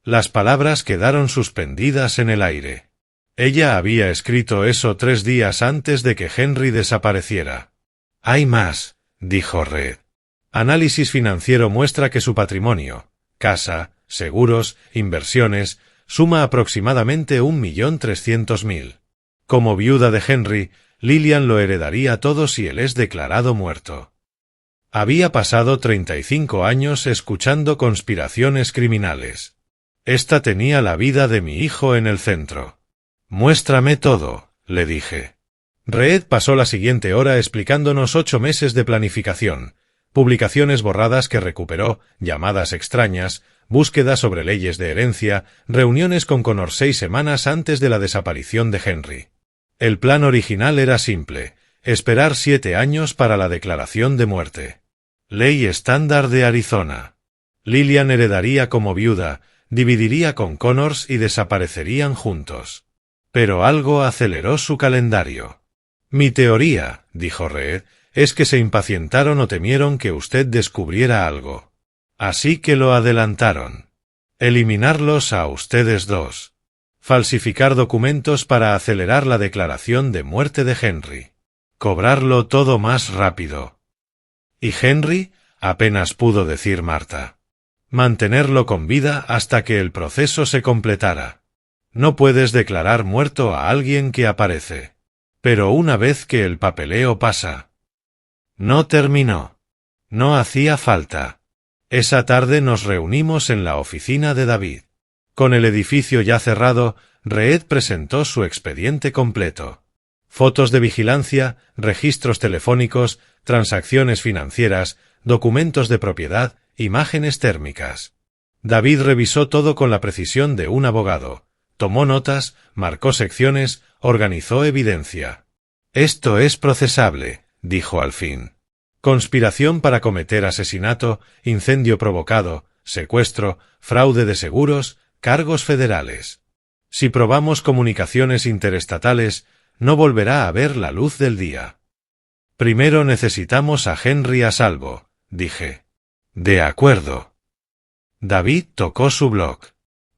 Las palabras quedaron suspendidas en el aire. Ella había escrito eso 3 días antes de que Henry desapareciera. Hay más, dijo Reed. Análisis financiero muestra que su patrimonio, casa, seguros, inversiones, suma aproximadamente 1.300.000. Como viuda de Henry, Lillian lo heredaría todo si él es declarado muerto. Había pasado 35 años escuchando conspiraciones criminales. Esta tenía la vida de mi hijo en el centro. Muéstrame todo, le dije. Reed pasó la siguiente hora explicándonos 8 meses de planificación, publicaciones borradas que recuperó, llamadas extrañas, búsqueda sobre leyes de herencia, reuniones con Connor 6 semanas antes de la desaparición de Henry. El plan original era simple: esperar 7 años para la declaración de muerte. Ley estándar de Arizona. Lillian heredaría como viuda, dividiría con Connors y desaparecerían juntos. Pero algo aceleró su calendario. Mi teoría, dijo Reed, es que se impacientaron o temieron que usted descubriera algo. Así que lo adelantaron. Eliminarlos a ustedes dos. Falsificar documentos para acelerar la declaración de muerte de Henry. Cobrarlo todo más rápido. ¿Y Henry? Apenas pudo decir Marta. Mantenerlo con vida hasta que el proceso se completara. No puedes declarar muerto a alguien que aparece. Pero una vez que el papeleo pasa. No terminó. No hacía falta. Esa tarde nos reunimos en la oficina de David. Con el edificio ya cerrado, Reed presentó su expediente completo. Fotos de vigilancia, registros telefónicos, transacciones financieras, documentos de propiedad, imágenes térmicas. David revisó todo con la precisión de un abogado. Tomó notas, marcó secciones, organizó evidencia. Esto es procesable, dijo al fin. Conspiración para cometer asesinato, incendio provocado, secuestro, fraude de seguros, cargos federales. Si probamos comunicaciones interestatales, no volverá a ver la luz del día. Primero necesitamos a Henry a salvo, dije. De acuerdo. David tocó su blog.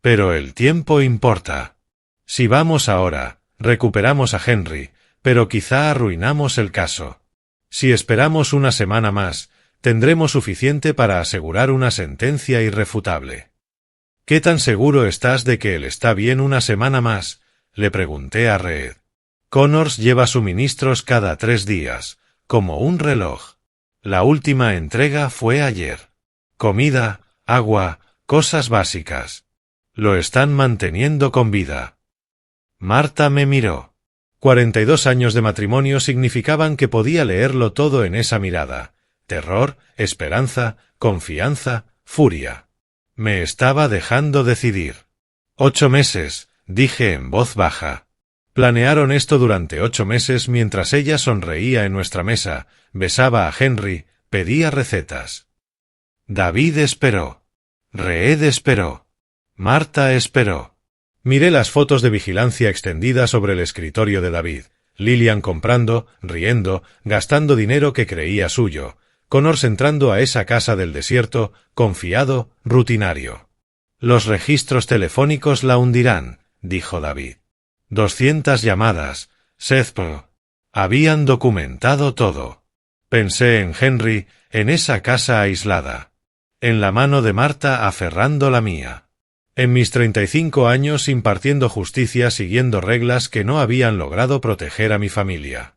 Pero el tiempo importa. Si vamos ahora, recuperamos a Henry, pero quizá arruinamos el caso. Si esperamos una semana más, tendremos suficiente para asegurar una sentencia irrefutable. ¿Qué tan seguro estás de que él está bien una semana más? Le pregunté a Reed. Connors lleva suministros cada 3 días, como un reloj. La última entrega fue ayer. Comida, agua, cosas básicas. Lo están manteniendo con vida. Marta me miró. 42 años de matrimonio significaban que podía leerlo todo en esa mirada. Terror, esperanza, confianza, furia. Me estaba dejando decidir. 8 meses, dije en voz baja. Planearon esto durante 8 meses mientras ella sonreía en nuestra mesa, besaba a Henry, pedía recetas. David esperó. Reed esperó. Marta esperó. Miré las fotos de vigilancia extendidas sobre el escritorio de David. Lillian comprando, riendo, gastando dinero que creía suyo. Connors entrando a esa casa del desierto, confiado, rutinario. Los registros telefónicos la hundirán, dijo David. 200 llamadas, Sethpo. Habían documentado todo. Pensé en Henry, en esa casa aislada. En la mano de Marta aferrando la mía. En mis 35 años impartiendo justicia siguiendo reglas que no habían logrado proteger a mi familia.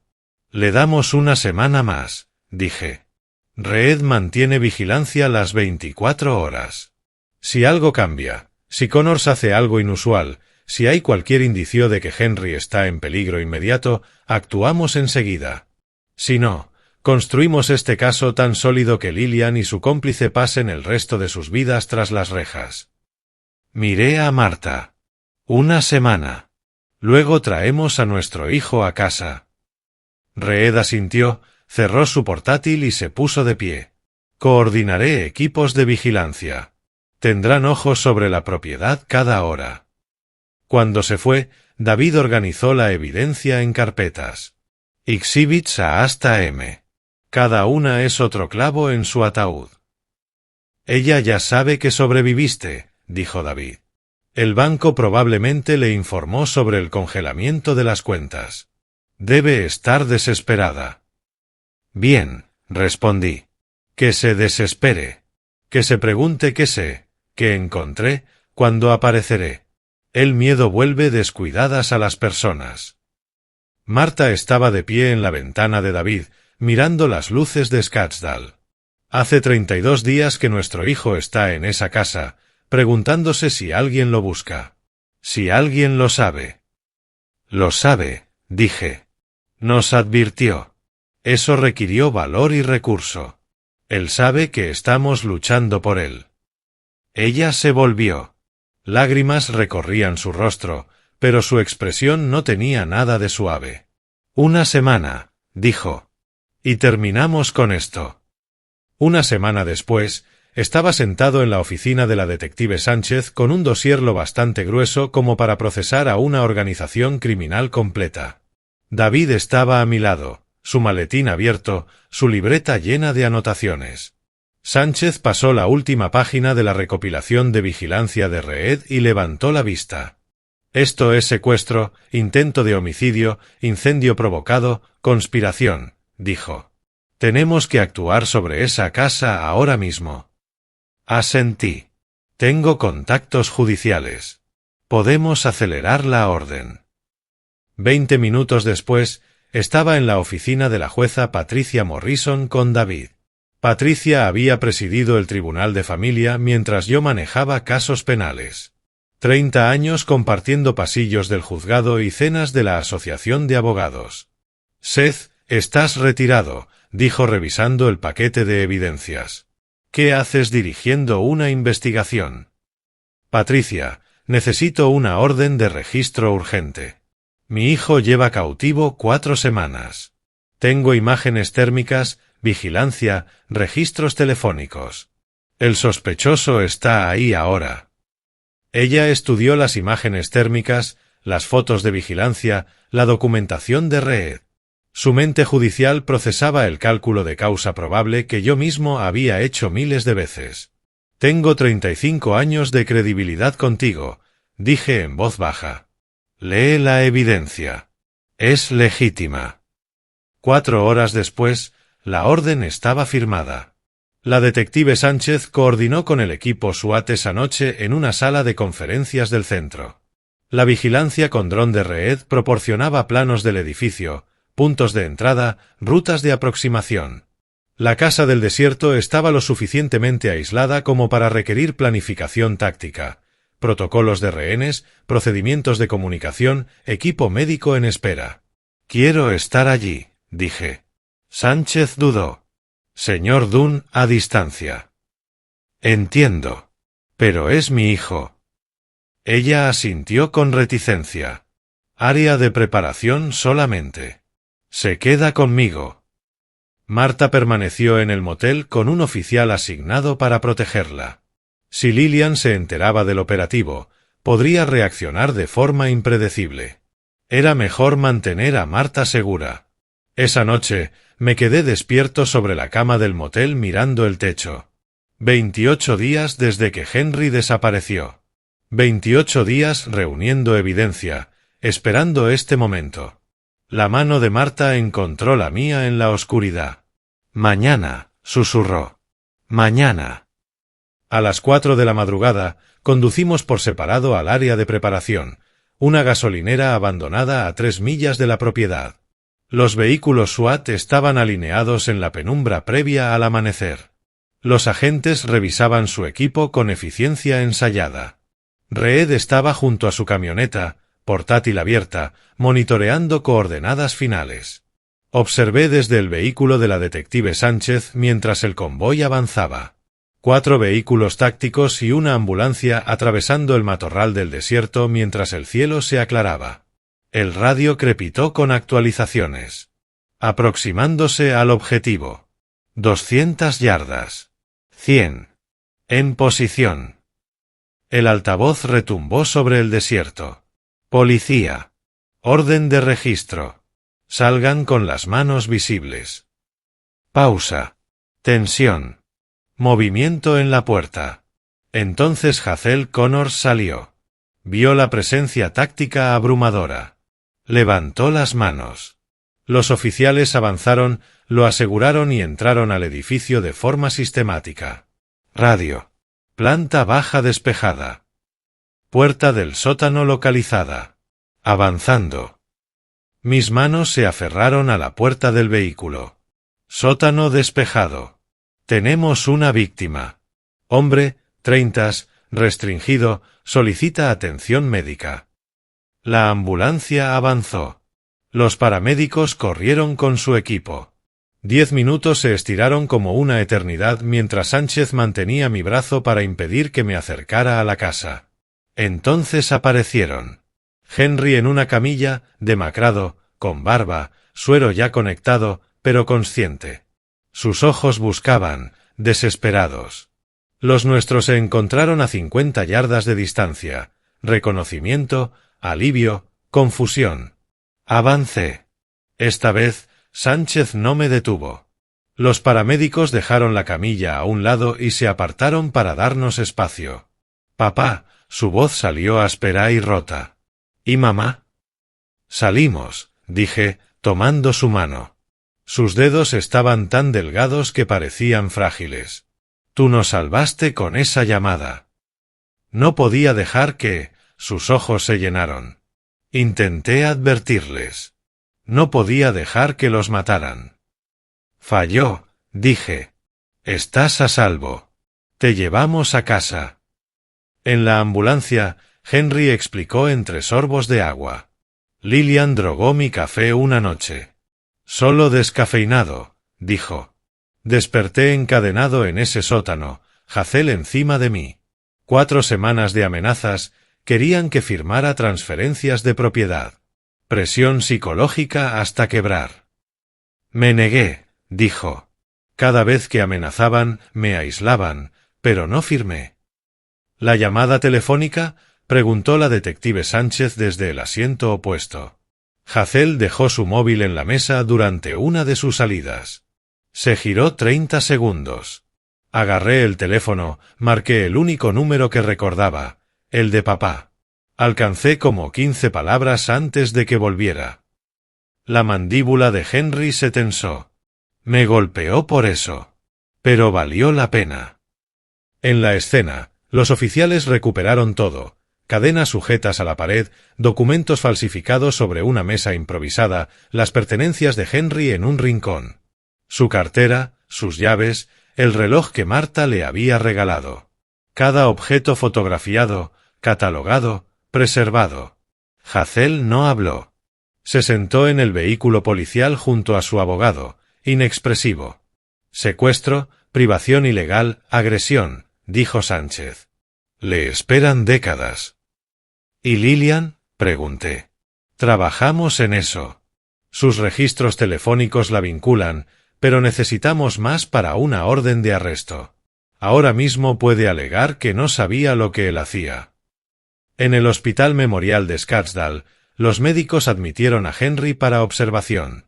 Le damos una semana más, dije. Reed mantiene vigilancia las 24 horas. Si algo cambia, si Connors hace algo inusual, si hay cualquier indicio de que Henry está en peligro inmediato, actuamos enseguida. Si no, construimos este caso tan sólido que Lillian y su cómplice pasen el resto de sus vidas tras las rejas. Miré a Marta. 1 semana. Luego traemos a nuestro hijo a casa. Reed asintió, cerró su portátil y se puso de pie. Coordinaré equipos de vigilancia. Tendrán ojos sobre la propiedad cada hora. Cuando se fue, David organizó la evidencia en carpetas. Exhibits A hasta M. Cada una es otro clavo en su ataúd. Ella ya sabe que sobreviviste, dijo David. El banco probablemente le informó sobre el congelamiento de las cuentas. Debe estar desesperada. Bien, respondí. Que se desespere. Que se pregunte qué sé, qué encontré, cuándo apareceré. El miedo vuelve descuidadas a las personas. Marta estaba de pie en la ventana de David, mirando las luces de Scottsdale. Hace 32 días que nuestro hijo está en esa casa, preguntándose si alguien lo busca. Si alguien lo sabe. Lo sabe, dije. Nos advirtió. Eso requirió valor y recurso. Él sabe que estamos luchando por él. Ella se volvió. Lágrimas recorrían su rostro, pero su expresión no tenía nada de suave. Una semana, dijo. Y terminamos con esto. Una semana después, estaba sentado en la oficina de la detective Sánchez con un dossier lo bastante grueso como para procesar a una organización criminal completa. David estaba a mi lado, su maletín abierto, su libreta llena de anotaciones. Sánchez pasó la última página de la recopilación de vigilancia de Reed y levantó la vista. Esto es secuestro, intento de homicidio, incendio provocado, conspiración, dijo. Tenemos que actuar sobre esa casa ahora mismo. Asentí. Tengo contactos judiciales. Podemos acelerar la orden. 20 minutos después, estaba en la oficina de la jueza Patricia Morrison con David. Patricia había presidido el Tribunal de Familia mientras yo manejaba casos penales. 30 años compartiendo pasillos del juzgado y cenas de la Asociación de Abogados. Seth, estás retirado, dijo revisando el paquete de evidencias. ¿Qué haces dirigiendo una investigación? Patricia, necesito una orden de registro urgente. Mi hijo lleva cautivo 4 semanas. Tengo imágenes térmicas, vigilancia, registros telefónicos. El sospechoso está ahí ahora. Ella estudió las imágenes térmicas, las fotos de vigilancia, la documentación de Reed. Su mente judicial procesaba el cálculo de causa probable que yo mismo había hecho miles de veces. Tengo 35 años de credibilidad contigo, dije en voz baja. Lee la evidencia. Es legítima. 4 horas después, la orden estaba firmada. La detective Sánchez coordinó con el equipo SWAT esa noche en una sala de conferencias del centro. La vigilancia con dron de Reed proporcionaba planos del edificio, puntos de entrada, rutas de aproximación. La casa del desierto estaba lo suficientemente aislada como para requerir planificación táctica, protocolos de rehenes, procedimientos de comunicación, equipo médico en espera. Quiero estar allí, dije. Sánchez dudó. Señor Dunn, a distancia. Entiendo. Pero es mi hijo. Ella asintió con reticencia. Área de preparación solamente. Se queda conmigo. Marta permaneció en el motel con un oficial asignado para protegerla. Si Lillian se enteraba del operativo, podría reaccionar de forma impredecible. Era mejor mantener a Marta segura. Esa noche, me quedé despierto sobre la cama del motel mirando el techo. 28 días desde que Henry desapareció. 28 días reuniendo evidencia, esperando este momento. La mano de Marta encontró la mía en la oscuridad. Mañana, susurró. Mañana. A las 4 de la madrugada, conducimos por separado al área de preparación, una gasolinera abandonada a 3 millas de la propiedad. Los vehículos SWAT estaban alineados en la penumbra previa al amanecer. Los agentes revisaban su equipo con eficiencia ensayada. Reed estaba junto a su camioneta, portátil abierta, monitoreando coordenadas finales. Observé desde el vehículo de la detective Sánchez mientras el convoy avanzaba. 4 vehículos tácticos y una ambulancia atravesando el matorral del desierto mientras el cielo se aclaraba. El radio crepitó con actualizaciones. Aproximándose al objetivo. 200 yardas. 100. En posición. El altavoz retumbó sobre el desierto. Policía. Orden de registro. Salgan con las manos visibles. Pausa. Tensión. Movimiento en la puerta. Entonces Hazel Connors salió. Vio la presencia táctica abrumadora. Levantó las manos. Los oficiales avanzaron, lo aseguraron y entraron al edificio de forma sistemática. Radio. Planta baja despejada. Puerta del sótano localizada. Avanzando. Mis manos se aferraron a la puerta del vehículo. Sótano despejado. Tenemos una víctima. Hombre, 30, restringido, solicita atención médica. La ambulancia avanzó. Los paramédicos corrieron con su equipo. 10 minutos se estiraron como una eternidad mientras Sánchez mantenía mi brazo para impedir que me acercara a la casa. Entonces aparecieron. Henry en una camilla, demacrado, con barba, suero ya conectado, pero consciente. Sus ojos buscaban, desesperados. Los nuestros se encontraron a 50 yardas de distancia. Reconocimiento, alivio, confusión. Avancé. Esta vez, Sánchez no me detuvo. Los paramédicos dejaron la camilla a un lado y se apartaron para darnos espacio. Papá, su voz salió áspera y rota. ¿Y mamá? Salimos, dije, tomando su mano. Sus dedos estaban tan delgados que parecían frágiles. Tú nos salvaste con esa llamada. No podía dejar que, sus ojos se llenaron. Intenté advertirles. No podía dejar que los mataran. Falló, dije. Estás a salvo. Te llevamos a casa. En la ambulancia, Henry explicó entre sorbos de agua. Lillian drogó mi café una noche. Solo descafeinado, dijo. Desperté encadenado en ese sótano, Hazel encima de mí. 4 semanas de amenazas, querían que firmara transferencias de propiedad. Presión psicológica hasta quebrar. Me negué, dijo. Cada vez que amenazaban, me aislaban, pero no firmé. ¿La llamada telefónica? Preguntó la detective Sánchez desde el asiento opuesto. Hazel dejó su móvil en la mesa durante una de sus salidas. Se giró 30 segundos. Agarré el teléfono, marqué el único número que recordaba, el de papá. Alcancé como 15 palabras antes de que volviera. La mandíbula de Henry se tensó. Me golpeó por eso. Pero valió la pena. En la escena, los oficiales recuperaron todo. Cadenas sujetas a la pared, documentos falsificados sobre una mesa improvisada, las pertenencias de Henry en un rincón. Su cartera, sus llaves, el reloj que Marta le había regalado. Cada objeto fotografiado, catalogado, preservado. Hazel no habló. Se sentó en el vehículo policial junto a su abogado, inexpresivo. Secuestro, privación ilegal, agresión, dijo Sánchez. Le esperan décadas. ¿Y Lillian? Pregunté. Trabajamos en eso. Sus registros telefónicos la vinculan, pero necesitamos más para una orden de arresto. Ahora mismo puede alegar que no sabía lo que él hacía. En el Hospital Memorial de Scottsdale, los médicos admitieron a Henry para observación.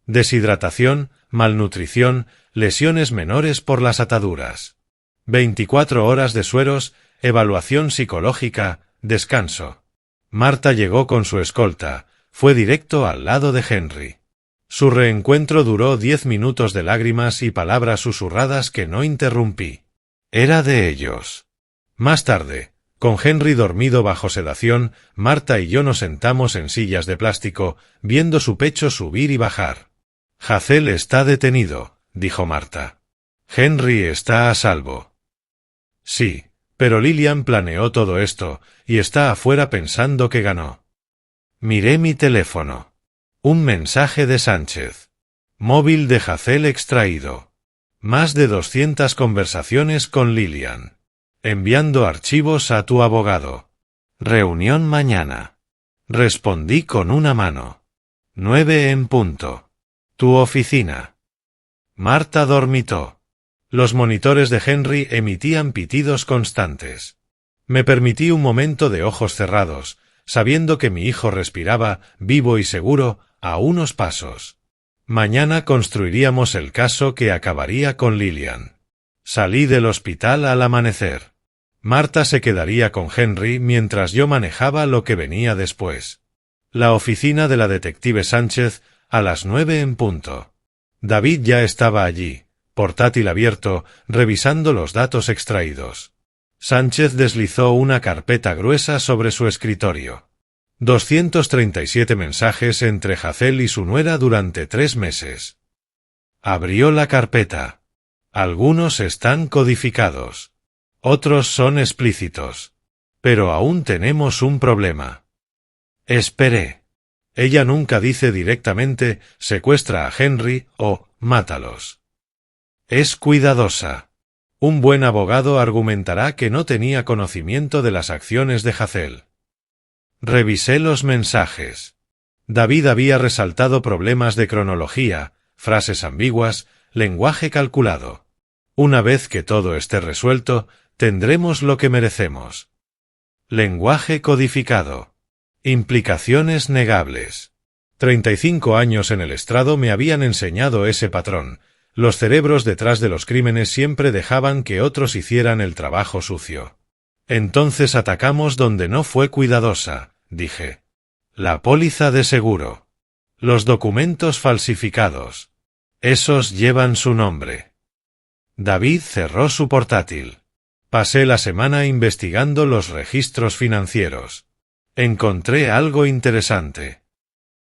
Deshidratación, malnutrición, lesiones menores por las ataduras. 24 horas de sueros, evaluación psicológica, descanso. Marta llegó con su escolta, fue directo al lado de Henry. Su reencuentro duró 10 minutos de lágrimas y palabras susurradas que no interrumpí. Era de ellos. Más tarde, con Henry dormido bajo sedación, Marta y yo nos sentamos en sillas de plástico, viendo su pecho subir y bajar. Hazel está detenido, dijo Marta. Henry está a salvo. Sí, pero Lillian planeó todo esto, y está afuera pensando que ganó. Miré mi teléfono. Un mensaje de Sánchez. Móvil de Hazel extraído. Más de 200 conversaciones con Lillian. Enviando archivos a tu abogado. Reunión mañana. Respondí con una mano. 9 en punto. Tu oficina. Marta dormitó. Los monitores de Henry emitían pitidos constantes. Me permití un momento de ojos cerrados, sabiendo que mi hijo respiraba, vivo y seguro, a unos pasos. Mañana construiríamos el caso que acabaría con Lillian. Salí del hospital al amanecer. Marta se quedaría con Henry mientras yo manejaba lo que venía después. La oficina de la detective Sánchez, a las 9 en punto. David ya estaba allí, portátil abierto, revisando los datos extraídos. Sánchez deslizó una carpeta gruesa sobre su escritorio. 237 mensajes entre Hazel y su nuera durante 3 meses. Abrió la carpeta. Algunos están codificados. Otros son explícitos. Pero aún tenemos un problema. Esperé. Ella nunca dice directamente secuestra a Henry o mátalos. Es cuidadosa. Un buen abogado argumentará que no tenía conocimiento de las acciones de Hazel. Revisé los mensajes. David había resaltado problemas de cronología, frases ambiguas, lenguaje calculado. Una vez que todo esté resuelto, tendremos lo que merecemos. Lenguaje codificado. Implicaciones negables. 35 años en el estrado me habían enseñado ese patrón. Los cerebros detrás de los crímenes siempre dejaban que otros hicieran el trabajo sucio. Entonces atacamos donde no fue cuidadosa, dije. La póliza de seguro. Los documentos falsificados. Esos llevan su nombre. David cerró su portátil. Pasé la semana investigando los registros financieros. Encontré algo interesante.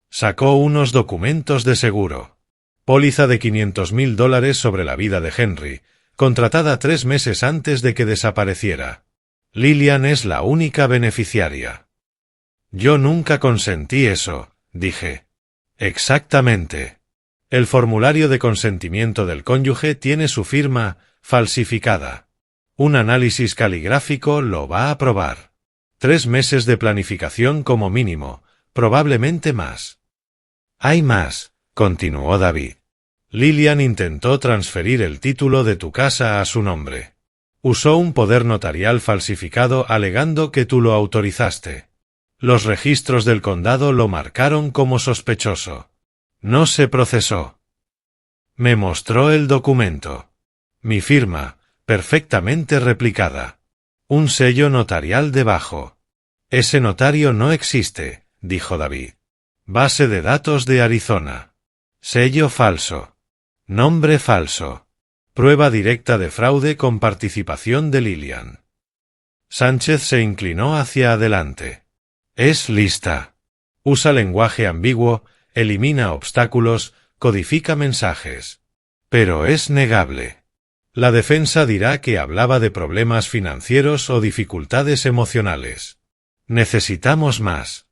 Sacó unos documentos de seguro. Póliza de $500,000 sobre la vida de Henry, contratada 3 meses antes de que desapareciera. Lillian es la única beneficiaria. Yo nunca consentí eso, dije. Exactamente. El formulario de consentimiento del cónyuge tiene su firma falsificada. Un análisis caligráfico lo va a probar. 3 meses de planificación como mínimo, probablemente más. Hay más, continuó David. Lillian intentó transferir el título de tu casa a su nombre. Usó un poder notarial falsificado alegando que tú lo autorizaste. Los registros del condado lo marcaron como sospechoso. No se procesó. Me mostró el documento. Mi firma, perfectamente replicada. Un sello notarial debajo. Ese notario no existe, dijo David. Base de datos de Arizona. Sello falso. Nombre falso. Prueba directa de fraude con participación de Lillian. Sánchez se inclinó hacia adelante. Es lista. Usa lenguaje ambiguo, elimina obstáculos, codifica mensajes. Pero es negable. La defensa dirá que hablaba de problemas financieros o dificultades emocionales. Necesitamos más.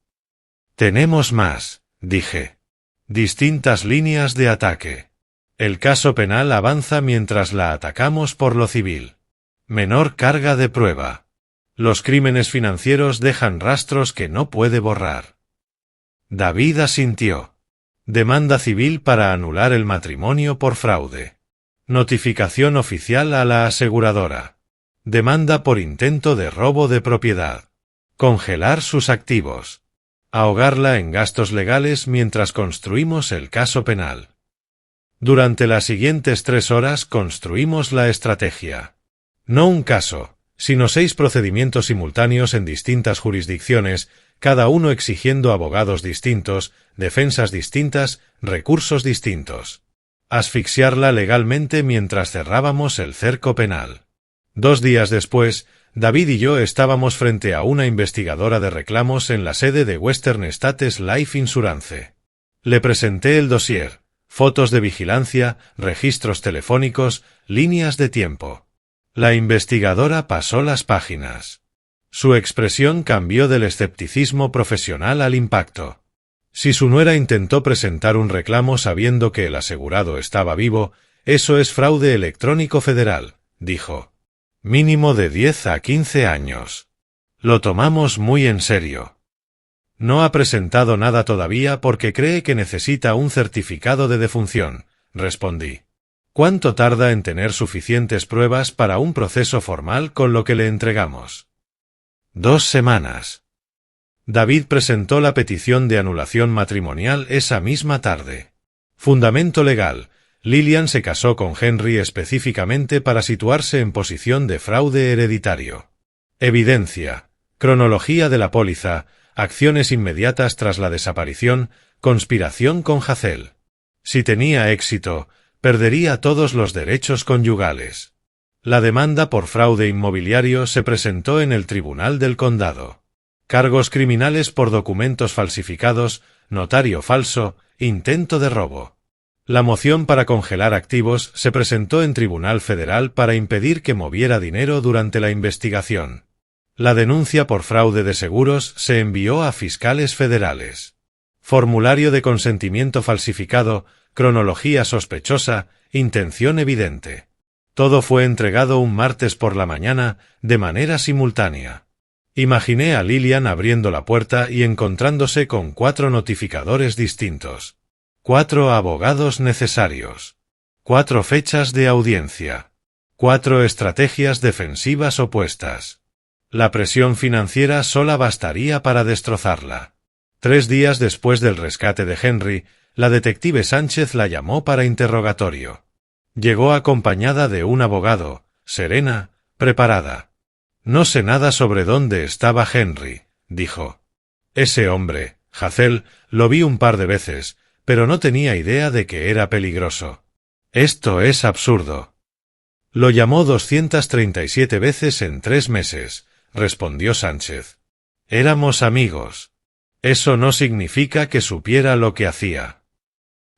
Tenemos más, dije. Distintas líneas de ataque. El caso penal avanza mientras la atacamos por lo civil. Menor carga de prueba. Los crímenes financieros dejan rastros que no puede borrar. David asintió. Demanda civil para anular el matrimonio por fraude. Notificación oficial a la aseguradora. Demanda por intento de robo de propiedad. Congelar sus activos. Ahogarla en gastos legales mientras construimos el caso penal. Durante las siguientes 3 horas construimos la estrategia. No un caso, sino 6 procedimientos simultáneos en distintas jurisdicciones, cada uno exigiendo abogados distintos, defensas distintas, recursos distintos. Asfixiarla legalmente mientras cerrábamos el cerco penal. 2 días después, David y yo estábamos frente a una investigadora de reclamos en la sede de Western States Life Insurance. Le presenté el dossier, fotos de vigilancia, registros telefónicos, líneas de tiempo. La investigadora pasó las páginas. Su expresión cambió del escepticismo profesional al impacto. Si su nuera intentó presentar un reclamo sabiendo que el asegurado estaba vivo, eso es fraude electrónico federal, dijo. Mínimo de 10 a 15 años. Lo tomamos muy en serio. No ha presentado nada todavía porque cree que necesita un certificado de defunción, respondí. ¿Cuánto tarda en tener suficientes pruebas para un proceso formal con lo que le entregamos? 2 semanas. David presentó la petición de anulación matrimonial esa misma tarde. Fundamento legal. Lillian se casó con Henry específicamente para situarse en posición de fraude hereditario. Evidencia. Cronología de la póliza. Acciones inmediatas tras la desaparición. Conspiración con Hazel. Si tenía éxito, perdería todos los derechos conyugales. La demanda por fraude inmobiliario se presentó en el Tribunal del Condado. Cargos criminales por documentos falsificados, notario falso, intento de robo. La moción para congelar activos se presentó en Tribunal Federal para impedir que moviera dinero durante la investigación. La denuncia por fraude de seguros se envió a fiscales federales. Formulario de consentimiento falsificado, cronología sospechosa, intención evidente. Todo fue entregado un martes por la mañana, de manera simultánea. Imaginé a Lillian abriendo la puerta y encontrándose con 4 notificadores distintos. 4 abogados necesarios. 4 fechas de audiencia. 4 estrategias defensivas opuestas. La presión financiera sola bastaría para destrozarla. 3 días después del rescate de Henry, la detective Sánchez la llamó para interrogatorio. Llegó acompañada de un abogado, serena, preparada. «No sé nada sobre dónde estaba Henry», dijo. «Ese hombre, Hazel, lo vi un par de veces, pero no tenía idea de que era peligroso. Esto es absurdo». «Lo llamó 237 veces en 3 meses», respondió Sánchez. «Éramos amigos. Eso no significa que supiera lo que hacía».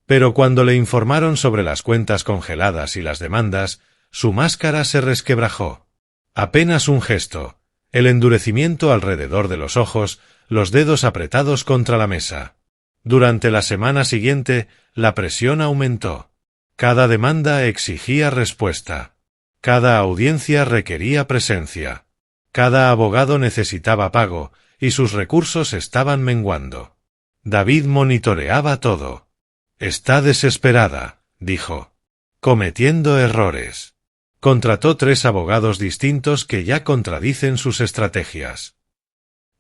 Pero cuando le informaron sobre las cuentas congeladas y las demandas, su máscara se resquebrajó. Apenas un gesto, el endurecimiento alrededor de los ojos, los dedos apretados contra la mesa. Durante la semana siguiente, la presión aumentó. Cada demanda exigía respuesta. Cada audiencia requería presencia. Cada abogado necesitaba pago, y sus recursos estaban menguando. David monitoreaba todo. «Está desesperada», dijo. «Cometiendo errores». Contrató 3 abogados distintos que ya contradicen sus estrategias.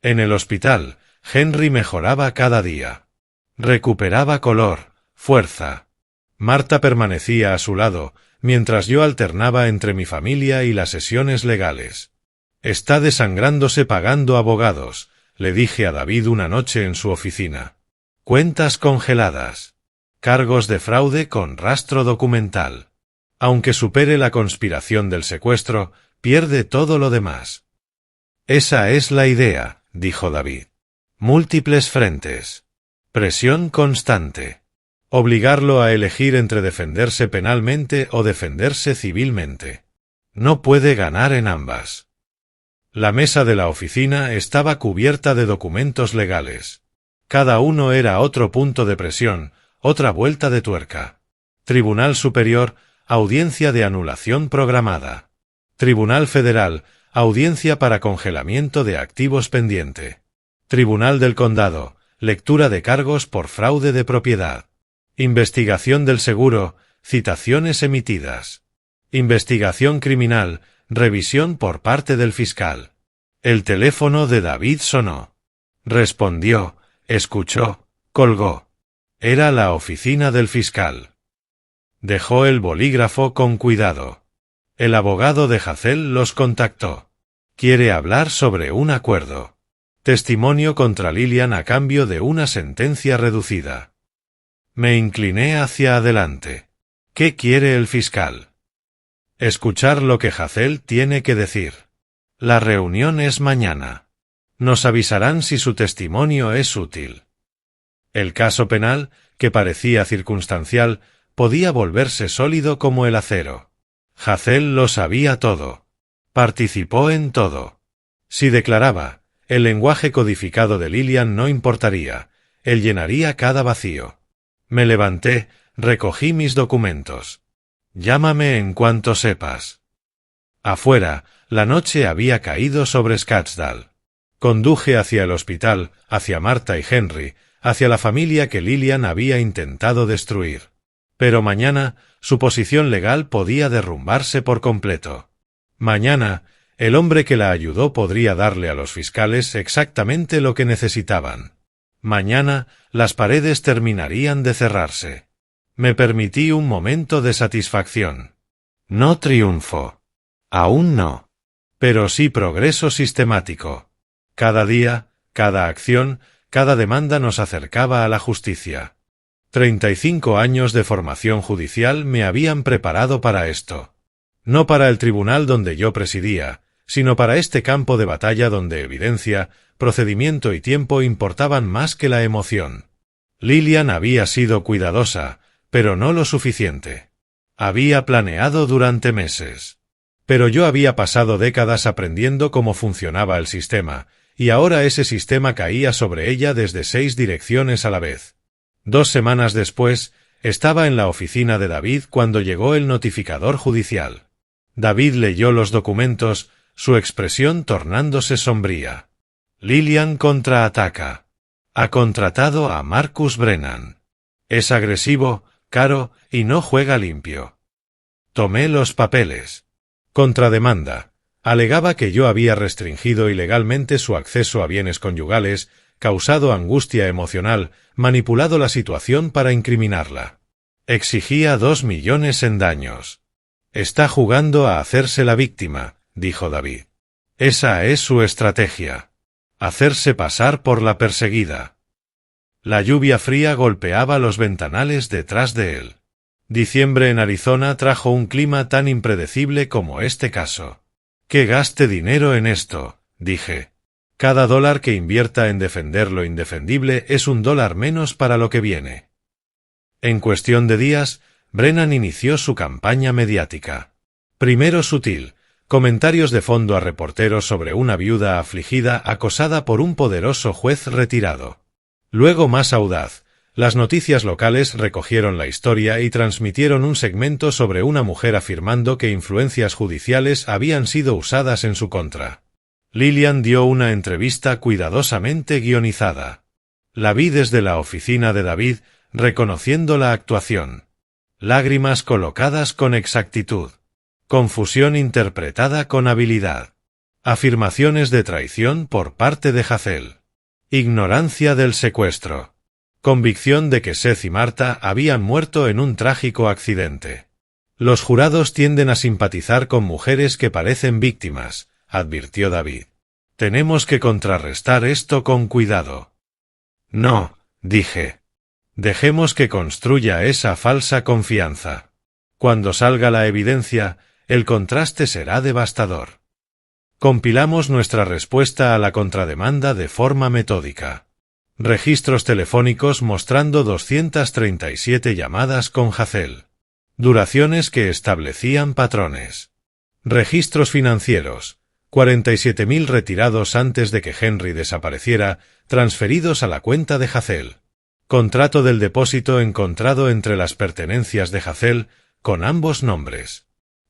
En el hospital, Henry mejoraba cada día. Recuperaba color, fuerza. Marta permanecía a su lado, mientras yo alternaba entre mi familia y las sesiones legales. «Está desangrándose pagando abogados», le dije a David una noche en su oficina. «Cuentas congeladas. Cargos de fraude con rastro documental. Aunque supere la conspiración del secuestro, pierde todo lo demás». «Esa es la idea», dijo David. «Múltiples frentes. Presión constante. Obligarlo a elegir entre defenderse penalmente o defenderse civilmente. No puede ganar en ambas». La mesa de la oficina estaba cubierta de documentos legales. Cada uno era otro punto de presión, otra vuelta de tuerca. Tribunal Superior, audiencia de anulación programada. Tribunal Federal, audiencia para congelamiento de activos pendiente. Tribunal del Condado, lectura de cargos por fraude de propiedad. Investigación del seguro, citaciones emitidas. Investigación criminal, revisión por parte del fiscal. El teléfono de David sonó. Respondió, escuchó, colgó. Era la oficina del fiscal. Dejó el bolígrafo con cuidado. El abogado de Hazel los contactó. Quiere hablar sobre un acuerdo. Testimonio contra Lillian a cambio de una sentencia reducida. Me incliné hacia adelante. ¿Qué quiere el fiscal? Escuchar lo que Hazel tiene que decir. La reunión es mañana. Nos avisarán si su testimonio es útil. El caso penal, que parecía circunstancial, podía volverse sólido como el acero. Hazel lo sabía todo. Participó en todo. Si declaraba, el lenguaje codificado de Lillian no importaría, él llenaría cada vacío. Me levanté, recogí mis documentos. Llámame en cuanto sepas. Afuera, la noche había caído sobre Scottsdale. Conduje hacia el hospital, hacia Marta y Henry, hacia la familia que Lillian había intentado destruir. Pero mañana, su posición legal podía derrumbarse por completo. Mañana, el hombre que la ayudó podría darle a los fiscales exactamente lo que necesitaban. Mañana, las paredes terminarían de cerrarse. Me permití un momento de satisfacción. No triunfo. Aún no. Pero sí progreso sistemático. Cada día, cada acción, cada demanda nos acercaba a la justicia. 35 años de formación judicial me habían preparado para esto. No para el tribunal donde yo presidía, sino para este campo de batalla donde evidencia, procedimiento y tiempo importaban más que la emoción. Lillian había sido cuidadosa, pero no lo suficiente. Había planeado durante meses. Pero yo había pasado décadas aprendiendo cómo funcionaba el sistema, y ahora ese sistema caía sobre ella desde 6 direcciones a la vez. 2 semanas después, estaba en la oficina de David cuando llegó el notificador judicial. David leyó los documentos, su expresión tornándose sombría. Lillian contraataca. Ha contratado a Marcus Brennan. Es agresivo, caro y no juega limpio. Tomé los papeles. Contrademanda. Alegaba que yo había restringido ilegalmente su acceso a bienes conyugales, causado angustia emocional, manipulado la situación para incriminarla. Exigía 2 millones en daños. Está jugando a hacerse la víctima, dijo David. Esa es su estrategia. Hacerse pasar por la perseguida. La lluvia fría golpeaba los ventanales detrás de él. Diciembre en Arizona trajo un clima tan impredecible como este caso. «Que gaste dinero en esto», dije. «Cada dólar que invierta en defender lo indefendible es $1 menos para lo que viene». En cuestión de días, Brennan inició su campaña mediática. Primero sutil, comentarios de fondo a reporteros sobre una viuda afligida acosada por un poderoso juez retirado. Luego más audaz, las noticias locales recogieron la historia y transmitieron un segmento sobre una mujer afirmando que influencias judiciales habían sido usadas en su contra. Lillian dio una entrevista cuidadosamente guionizada. La vi desde la oficina de David, reconociendo la actuación. Lágrimas colocadas con exactitud. Confusión interpretada con habilidad. Afirmaciones de traición por parte de Hazel. Ignorancia del secuestro. Convicción de que Seth y Marta habían muerto en un trágico accidente. Los jurados tienden a simpatizar con mujeres que parecen víctimas, advirtió David. Tenemos que contrarrestar esto con cuidado. No, dije. Dejemos que construya esa falsa confianza. Cuando salga la evidencia, el contraste será devastador. Compilamos nuestra respuesta a la contrademanda de forma metódica. Registros telefónicos mostrando 237 llamadas con Hazel. Duraciones que establecían patrones. Registros financieros. 47.000 retirados antes de que Henry desapareciera, transferidos a la cuenta de Hazel. Contrato del depósito encontrado entre las pertenencias de Hazel, con ambos nombres.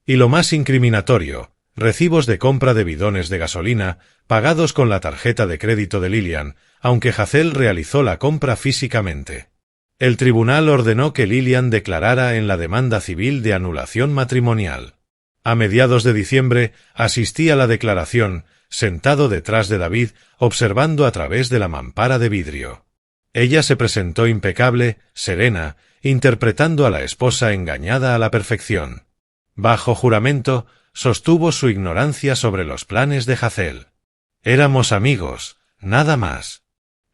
Y lo más incriminatorio, recibos de compra de bidones de gasolina, pagados con la tarjeta de crédito de Lillian, aunque Hazel realizó la compra físicamente. El tribunal ordenó que Lillian declarara en la demanda civil de anulación matrimonial. A mediados de diciembre asistí a la declaración, sentado detrás de David, observando a través de la mampara de vidrio. Ella se presentó impecable, serena, interpretando a la esposa engañada a la perfección. Bajo juramento, sostuvo su ignorancia sobre los planes de Hazel. Éramos amigos, nada más.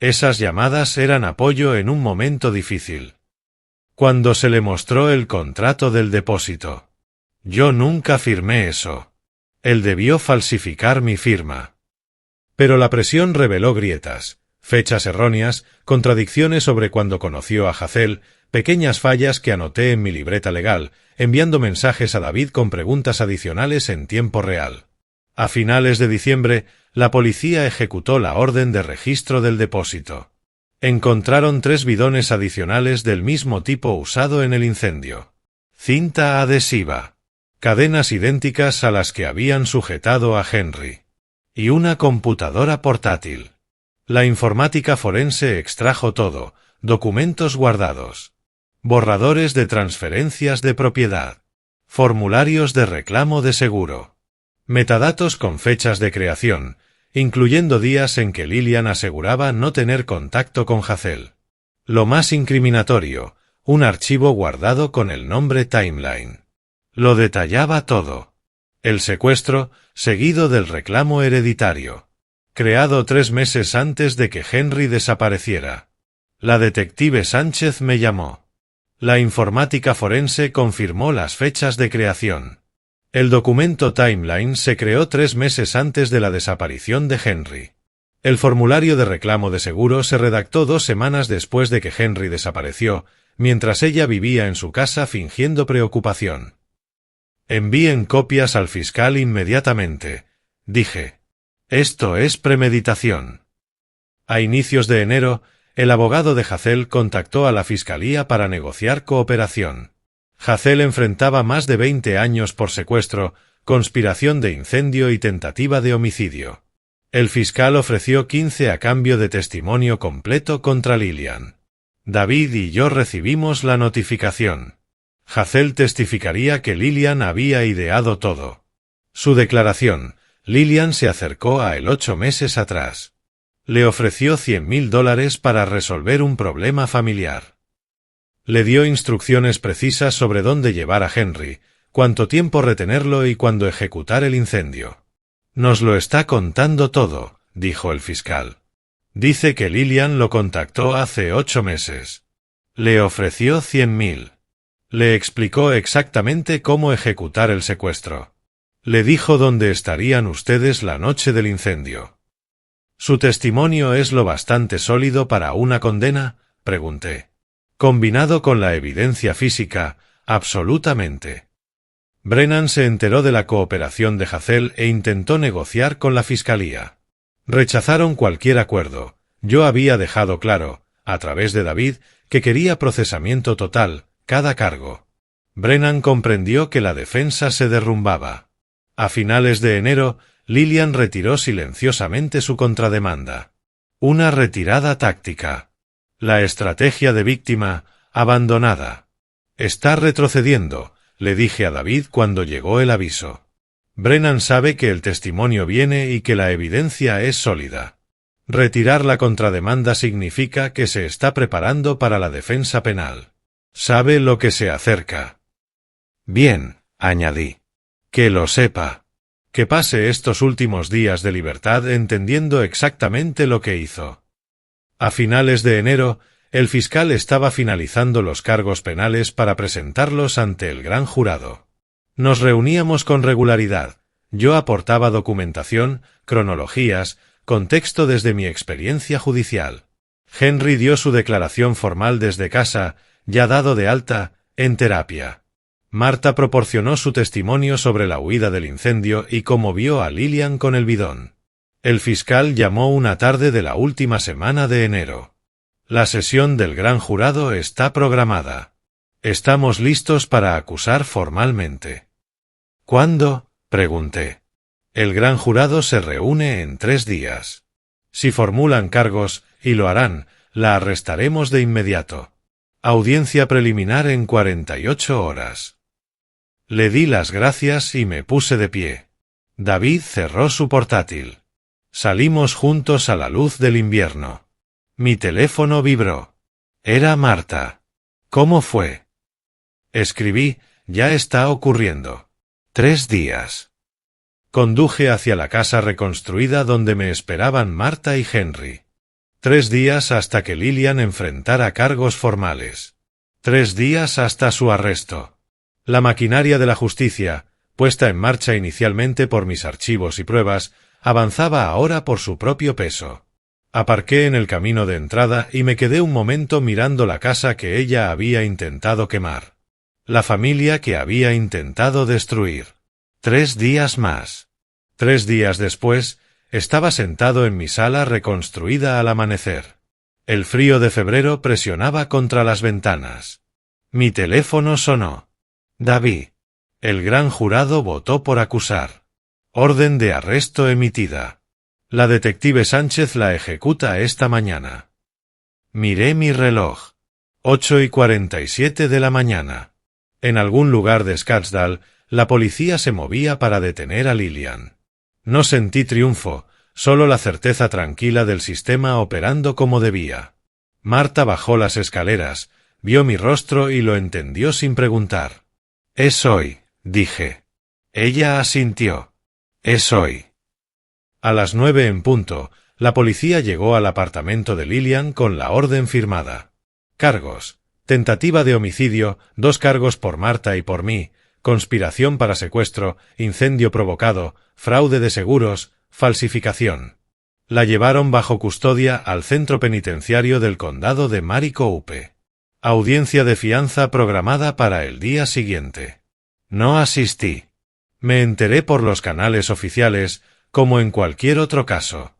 Esas llamadas eran apoyo en un momento difícil. Cuando se le mostró el contrato del depósito. Yo nunca firmé eso. Él debió falsificar mi firma. Pero la presión reveló grietas, fechas erróneas, contradicciones sobre cuando conoció a Hazel, pequeñas fallas que anoté en mi libreta legal, enviando mensajes a David con preguntas adicionales en tiempo real. A finales de diciembre, la policía ejecutó la orden de registro del depósito. Encontraron 3 bidones adicionales del mismo tipo usado en el incendio. Cinta adhesiva. Cadenas idénticas a las que habían sujetado a Henry. Y una computadora portátil. La informática forense extrajo todo, documentos guardados. Borradores de transferencias de propiedad. Formularios de reclamo de seguro. Metadatos con fechas de creación, incluyendo días en que Lillian aseguraba no tener contacto con Hazel. Lo más incriminatorio, un archivo guardado con el nombre Timeline. Lo detallaba todo. El secuestro, seguido del reclamo hereditario. Creado 3 meses antes de que Henry desapareciera. La detective Sánchez me llamó. La informática forense confirmó las fechas de creación. El documento Timeline se creó 3 meses antes de la desaparición de Henry. El formulario de reclamo de seguro se redactó 2 semanas después de que Henry desapareció, mientras ella vivía en su casa fingiendo preocupación. Envíen copias al fiscal inmediatamente, dije. Esto es premeditación. A inicios de enero, el abogado de Hazel contactó a la fiscalía para negociar cooperación. Hazel enfrentaba más de 20 años por secuestro, conspiración de incendio y tentativa de homicidio. El fiscal ofreció 15 a cambio de testimonio completo contra Lillian. David y yo recibimos la notificación. Hazel testificaría que Lillian había ideado todo. Su declaración: Lillian se acercó a él 8 meses atrás. Le ofreció $100.000 para resolver un problema familiar. Le dio instrucciones precisas sobre dónde llevar a Henry, cuánto tiempo retenerlo y cuándo ejecutar el incendio. Nos lo está contando todo, dijo el fiscal. Dice que Lillian lo contactó hace 8 meses. Le ofreció 100.000. Le explicó exactamente cómo ejecutar el secuestro. Le dijo dónde estarían ustedes la noche del incendio. ¿Su testimonio es lo bastante sólido para una condena?, pregunté. Combinado con la evidencia física, absolutamente. Brennan se enteró de la cooperación de Hazel e intentó negociar con la fiscalía. Rechazaron cualquier acuerdo. Yo había dejado claro, a través de David, que quería procesamiento total, cada cargo. Brennan comprendió que la defensa se derrumbaba. A finales de enero, Lillian retiró silenciosamente su contrademanda. Una retirada táctica. La estrategia de víctima, abandonada. Está retrocediendo, le dije a David cuando llegó el aviso. Brennan sabe que el testimonio viene y que la evidencia es sólida. Retirar la contrademanda significa que se está preparando para la defensa penal. Sabe lo que se acerca. Bien, añadí. Que lo sepa. Que pase estos últimos días de libertad entendiendo exactamente lo que hizo. A finales de enero, el fiscal estaba finalizando los cargos penales para presentarlos ante el gran jurado. Nos reuníamos con regularidad. Yo aportaba documentación, cronologías, contexto desde mi experiencia judicial. Henry dio su declaración formal desde casa, ya dado de alta, en terapia. Marta proporcionó su testimonio sobre la huida del incendio y cómo vio a Lillian con el bidón. El fiscal llamó una tarde de la última semana de enero. La sesión del gran jurado está programada. Estamos listos para acusar formalmente. ¿Cuándo?, pregunté. El gran jurado se reúne en 3 días. Si formulan cargos, y lo harán, la arrestaremos de inmediato. Audiencia preliminar en 48 horas. Le di las gracias y me puse de pie. David cerró su portátil. Salimos juntos a la luz del invierno. Mi teléfono vibró. Era Marta. ¿Cómo fue? Escribí: ya está ocurriendo. 3 días. Conduje hacia la casa reconstruida donde me esperaban Marta y Henry. 3 días hasta que Lillian enfrentara cargos formales. 3 días hasta su arresto. La maquinaria de la justicia, puesta en marcha inicialmente por mis archivos y pruebas, avanzaba ahora por su propio peso. Aparqué en el camino de entrada y me quedé un momento mirando la casa que ella había intentado quemar. La familia que había intentado destruir. 3 días más. 3 días después, estaba sentado en mi sala reconstruida al amanecer. El frío de febrero presionaba contra las ventanas. Mi teléfono sonó. David. El gran jurado votó por acusar. Orden de arresto emitida. La detective Sánchez la ejecuta esta mañana. Miré mi reloj. 8:47 de la mañana. En algún lugar de Scottsdale, la policía se movía para detener a Lillian. No sentí triunfo, solo la certeza tranquila del sistema operando como debía. Marta bajó las escaleras, vio mi rostro y lo entendió sin preguntar. Es hoy, dije. Ella asintió. Es hoy. A las 9 en punto, la policía llegó al apartamento de Lillian con la orden firmada. Cargos: tentativa de homicidio, 2 cargos por Marta y por mí, conspiración para secuestro, incendio provocado, fraude de seguros, falsificación. La llevaron bajo custodia al centro penitenciario del condado de Maricopa. Audiencia de fianza programada para el día siguiente. No asistí. Me enteré por los canales oficiales, como en cualquier otro caso.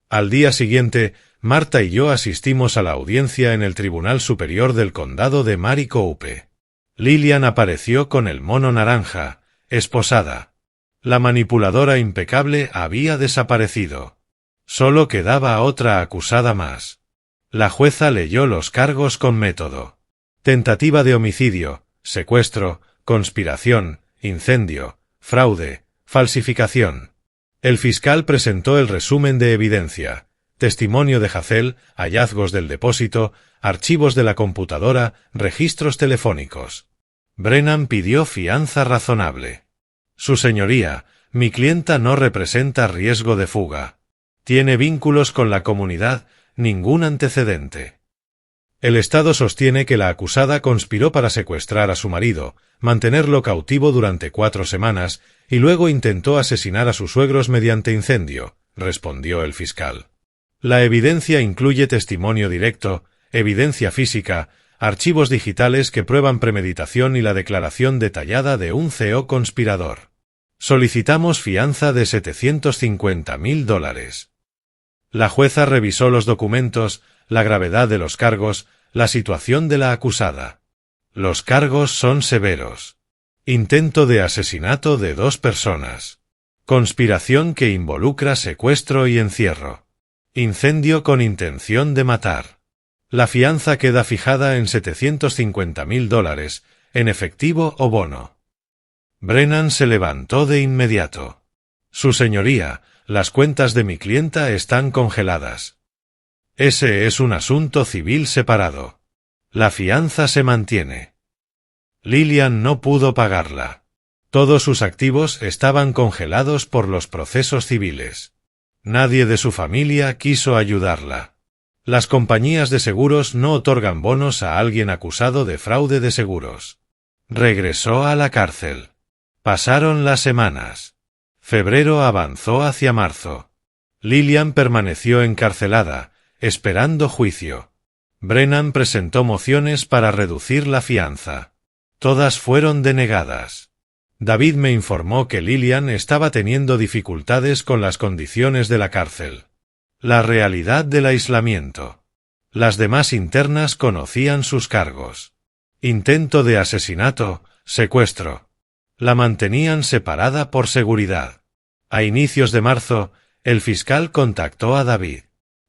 Al día siguiente, Marta y yo asistimos a la audiencia en el Tribunal Superior del Condado de Maricopa. Lillian apareció con el mono naranja, esposada. La manipuladora impecable había desaparecido. Solo quedaba otra acusada más. La jueza leyó los cargos con método. Tentativa de homicidio, secuestro, conspiración, incendio, fraude, falsificación. El fiscal presentó el resumen de evidencia, testimonio de Hazel, hallazgos del depósito, archivos de la computadora, registros telefónicos. Brennan pidió fianza razonable. Su señoría, mi clienta no representa riesgo de fuga. Tiene vínculos con la comunidad, ningún antecedente. El Estado sostiene que la acusada conspiró para secuestrar a su marido, mantenerlo cautivo durante 4 semanas y luego intentó asesinar a sus suegros mediante incendio, respondió el fiscal. La evidencia incluye testimonio directo, evidencia física, archivos digitales que prueban premeditación y la declaración detallada de un CEO conspirador. Solicitamos fianza de $750.000. La jueza revisó los documentos, la gravedad de los cargos, la situación de la acusada. Los cargos son severos. Intento de asesinato de 2 personas. Conspiración que involucra secuestro y encierro. Incendio con intención de matar. La fianza queda fijada en $750.000, en efectivo o bono. Brennan se levantó de inmediato. Su señoría, las cuentas de mi clienta están congeladas. Ese es un asunto civil separado. La fianza se mantiene. Lillian no pudo pagarla. Todos sus activos estaban congelados por los procesos civiles. Nadie de su familia quiso ayudarla. Las compañías de seguros no otorgan bonos a alguien acusado de fraude de seguros. Regresó a la cárcel. Pasaron las semanas. Febrero avanzó hacia marzo. Lillian permaneció encarcelada, esperando juicio. Brennan presentó mociones para reducir la fianza. Todas fueron denegadas. David me informó que Lillian estaba teniendo dificultades con las condiciones de la cárcel. La realidad del aislamiento. Las demás internas conocían sus cargos. Intento de asesinato, secuestro. La mantenían separada por seguridad. A inicios de marzo, el fiscal contactó a David.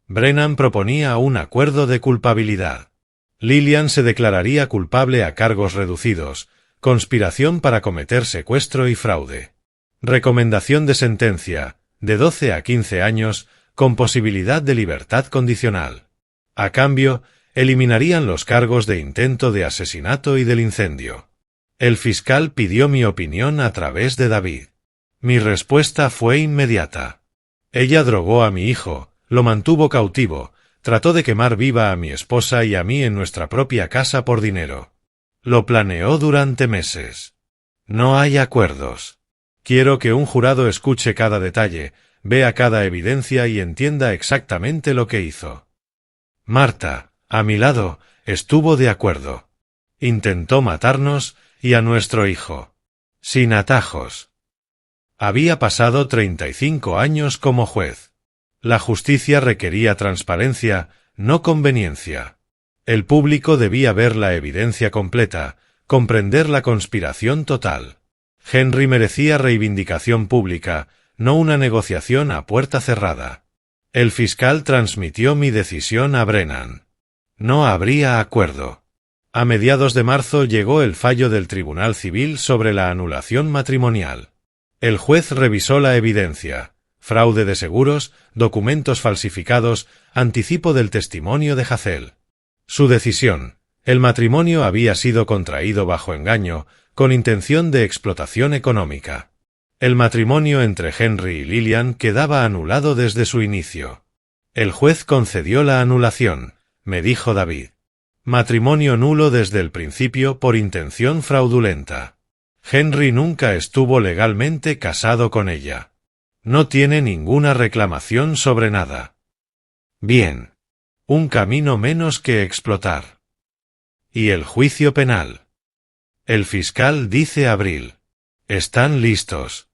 Brennan proponía un acuerdo de culpabilidad. Lillian se declararía culpable a cargos reducidos, conspiración para cometer secuestro y fraude. Recomendación de sentencia, de 12 a 15 años, con posibilidad de libertad condicional. A cambio, eliminarían los cargos de intento de asesinato y del incendio. El fiscal pidió mi opinión a través de David. Mi respuesta fue inmediata. Ella drogó a mi hijo, lo mantuvo cautivo, trató de quemar viva a mi esposa y a mí en nuestra propia casa por dinero. Lo planeó durante meses. No hay acuerdos. Quiero que un jurado escuche cada detalle, vea cada evidencia y entienda exactamente lo que hizo. Marta, a mi lado, estuvo de acuerdo. Intentó matarnos y a nuestro hijo. Sin atajos. Había pasado 35 años como juez. La justicia requería transparencia, no conveniencia. El público debía ver la evidencia completa, comprender la conspiración total. Henry merecía reivindicación pública, no una negociación a puerta cerrada. El fiscal transmitió mi decisión a Brennan. No habría acuerdo. A mediados de marzo llegó el fallo del Tribunal Civil sobre la anulación matrimonial. El juez revisó la evidencia, fraude de seguros, documentos falsificados, anticipo del testimonio de Hazel. Su decisión: el matrimonio había sido contraído bajo engaño, con intención de explotación económica. El matrimonio entre Henry y Lillian quedaba anulado desde su inicio. El juez concedió la anulación, me dijo David. Matrimonio nulo desde el principio por intención fraudulenta. Henry nunca estuvo legalmente casado con ella. No tiene ninguna reclamación sobre nada. Bien. Un camino menos que explotar. ¿Y el juicio penal? El fiscal dice abril. ¿Están listos?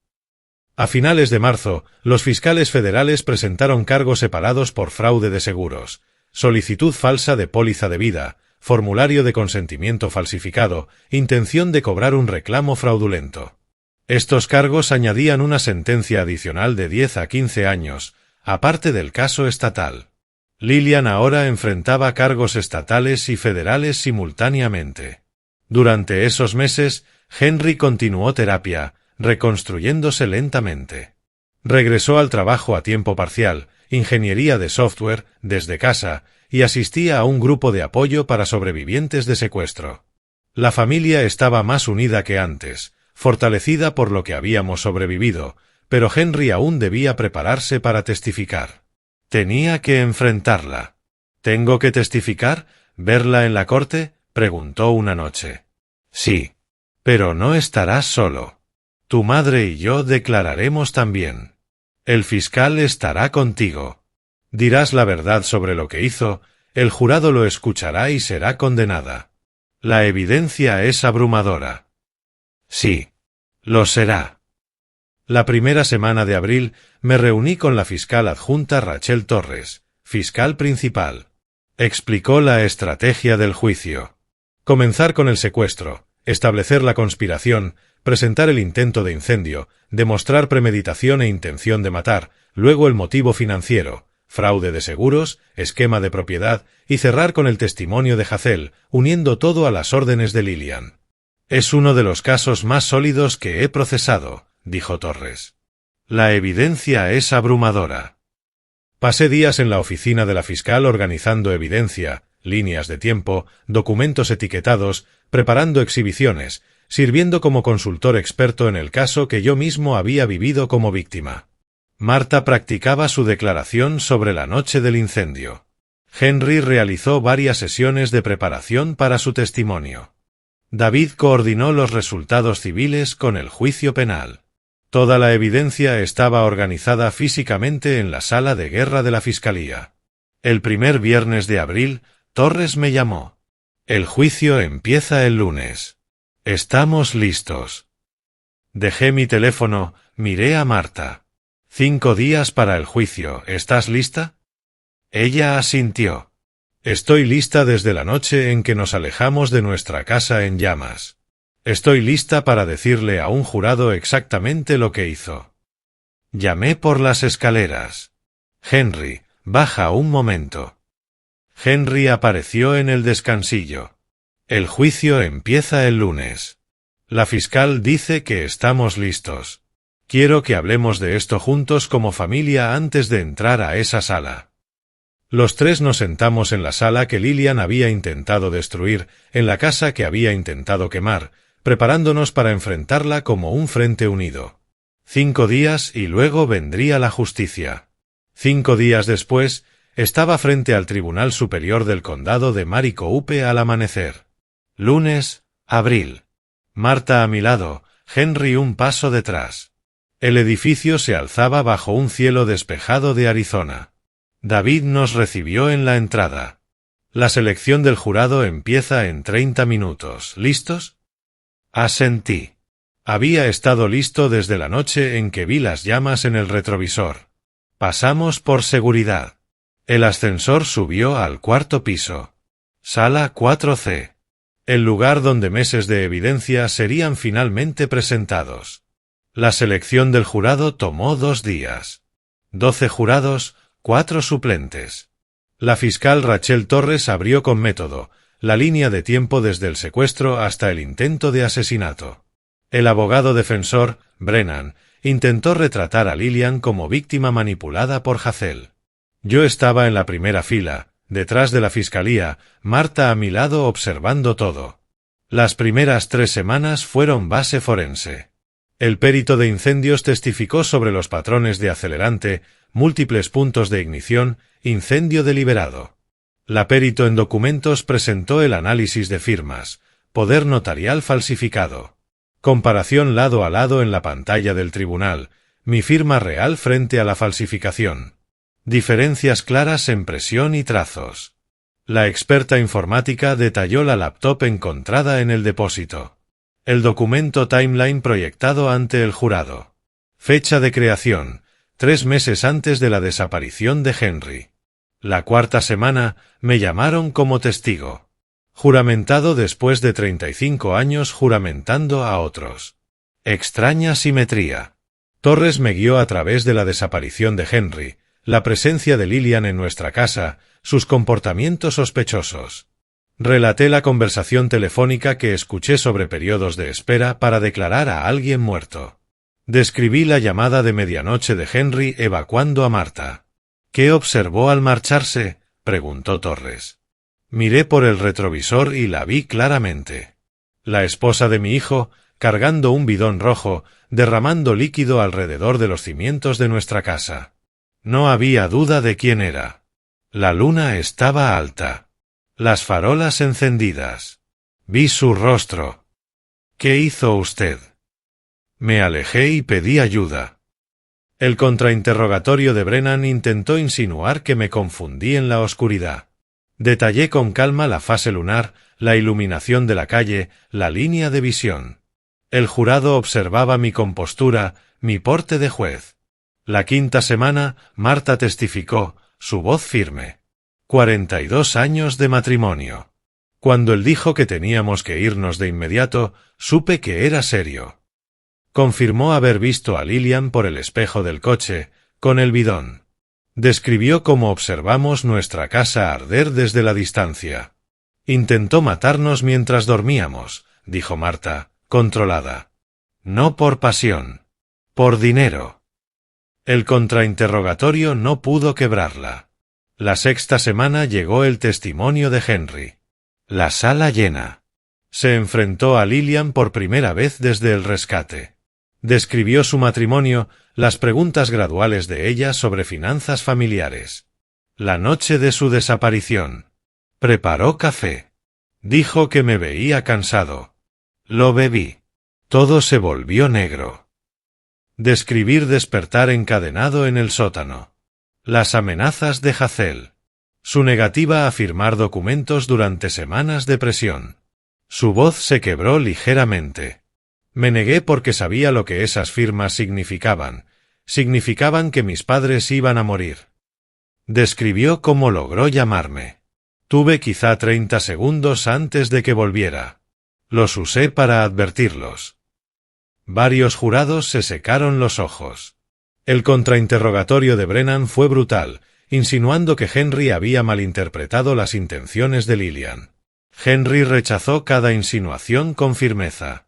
A finales de marzo, los fiscales federales presentaron cargos separados por fraude de seguros, solicitud falsa de póliza de vida, formulario de consentimiento falsificado, intención de cobrar un reclamo fraudulento. Estos cargos añadían una sentencia adicional de 10 a 15 años, aparte del caso estatal. Lillian ahora enfrentaba cargos estatales y federales simultáneamente. Durante esos meses, Henry continuó terapia, reconstruyéndose lentamente. Regresó al trabajo a tiempo parcial, ingeniería de software, desde casa, y asistía a un grupo de apoyo para sobrevivientes de secuestro. La familia estaba más unida que antes, fortalecida por lo que habíamos sobrevivido, pero Henry aún debía prepararse para testificar. Tenía que enfrentarla. ¿Tengo que testificar? ¿Verla en la corte? Preguntó una noche. Sí. Pero no estarás solo. Tu madre y yo declararemos también. El fiscal estará contigo. Dirás la verdad sobre lo que hizo, el jurado lo escuchará y será condenada. La evidencia es abrumadora. Sí. Lo será. La primera semana de abril me reuní con la fiscal adjunta Rachel Torres, fiscal principal. Explicó la estrategia del juicio. Comenzar con el secuestro, establecer la conspiración, presentar el intento de incendio, demostrar premeditación e intención de matar, luego el motivo financiero, fraude de seguros, esquema de propiedad y cerrar con el testimonio de Hazel, uniendo todo a las órdenes de Lillian. Es uno de los casos más sólidos que he procesado, dijo Torres. La evidencia es abrumadora. Pasé días en la oficina de la fiscal organizando evidencia, líneas de tiempo, documentos etiquetados, preparando exhibiciones, sirviendo como consultor experto en el caso que yo mismo había vivido como víctima. Marta practicaba su declaración sobre la noche del incendio. Henry realizó varias sesiones de preparación para su testimonio. David coordinó los resultados civiles con el juicio penal. Toda la evidencia estaba organizada físicamente en la sala de guerra de la fiscalía. El primer viernes de abril, Torres me llamó. El juicio empieza el lunes. Estamos listos. Dejé mi teléfono, miré a Marta. 5 días para el juicio, ¿estás lista? Ella asintió. Estoy lista desde la noche en que nos alejamos de nuestra casa en llamas. Estoy lista para decirle a un jurado exactamente lo que hizo. Llamé por las escaleras. Henry, baja un momento. Henry apareció en el descansillo. El juicio empieza el lunes. La fiscal dice que estamos listos. Quiero que hablemos de esto juntos como familia antes de entrar a esa sala. Los tres nos sentamos en la sala que Lillian había intentado destruir, en la casa que había intentado quemar, preparándonos para enfrentarla como un frente unido. 5 días y luego vendría la justicia. 5 días después, estaba frente al Tribunal Superior del Condado de Maricopa al amanecer. Lunes, abril. Marta a mi lado, Henry un paso detrás. El edificio se alzaba bajo un cielo despejado de Arizona. David nos recibió en la entrada. La selección del jurado empieza en 30 minutos. ¿Listos? Asentí. Había estado listo desde la noche en que vi las llamas en el retrovisor. Pasamos por seguridad. El ascensor subió al 4º piso. Sala 4C. El lugar donde meses de evidencia serían finalmente presentados. La selección del jurado tomó 2 días. 12 jurados, 4 suplentes. La fiscal Rachel Torres abrió con método la línea de tiempo desde el secuestro hasta el intento de asesinato. El abogado defensor, Brennan, intentó retratar a Lillian como víctima manipulada por Hazel. Yo estaba en la primera fila, detrás de la fiscalía, Marta a mi lado observando todo. Las primeras 3 semanas fueron base forense. El perito de incendios testificó sobre los patrones de acelerante, múltiples puntos de ignición, incendio deliberado. La perito en documentos presentó el análisis de firmas, poder notarial falsificado. Comparación lado a lado en la pantalla del tribunal, mi firma real frente a la falsificación. Diferencias claras en presión y trazos. La experta informática detalló la laptop encontrada en el depósito. El documento timeline proyectado ante el jurado. Fecha de creación: 3 meses antes de la desaparición de Henry. La cuarta semana, me llamaron como testigo. Juramentado después de 35 años juramentando a otros. Extraña simetría. Torres me guió a través de la desaparición de Henry, la presencia de Lillian en nuestra casa, sus comportamientos sospechosos. Relaté la conversación telefónica que escuché sobre periodos de espera para declarar a alguien muerto. Describí la llamada de medianoche de Henry evacuando a Marta. ¿Qué observó al marcharse?, preguntó Torres. Miré por el retrovisor y la vi claramente. La esposa de mi hijo, cargando un bidón rojo, derramando líquido alrededor de los cimientos de nuestra casa. No había duda de quién era. La luna estaba alta. Las farolas encendidas. Vi su rostro. ¿Qué hizo usted? Me alejé y pedí ayuda. El contrainterrogatorio de Brennan intentó insinuar que me confundí en la oscuridad. Detallé con calma la fase lunar, la iluminación de la calle, la línea de visión. El jurado observaba mi compostura, mi porte de juez. La quinta semana, Marta testificó, su voz firme. 42 años de matrimonio. Cuando él dijo que teníamos que irnos de inmediato, supe que era serio. Confirmó haber visto a Lillian por el espejo del coche, con el bidón. Describió cómo observamos nuestra casa arder desde la distancia. Intentó matarnos mientras dormíamos, dijo Marta, controlada. No por pasión. Por dinero. El contrainterrogatorio no pudo quebrarla. La sexta semana llegó el testimonio de Henry. La sala llena. Se enfrentó a Lillian por primera vez desde el rescate. Describió su matrimonio, las preguntas graduales de ella sobre finanzas familiares. La noche de su desaparición. Preparó café. Dijo que me veía cansado. Lo bebí. Todo se volvió negro. Describir despertar encadenado en el sótano. Las amenazas de Hazel. Su negativa a firmar documentos durante semanas de presión. Su voz se quebró ligeramente. Me negué porque sabía lo que esas firmas significaban. Significaban que mis padres iban a morir. Describió cómo logró llamarme. Tuve quizá 30 segundos antes de que volviera. Los usé para advertirlos. Varios jurados se secaron los ojos. El contrainterrogatorio de Brennan fue brutal, insinuando que Henry había malinterpretado las intenciones de Lillian. Henry rechazó cada insinuación con firmeza.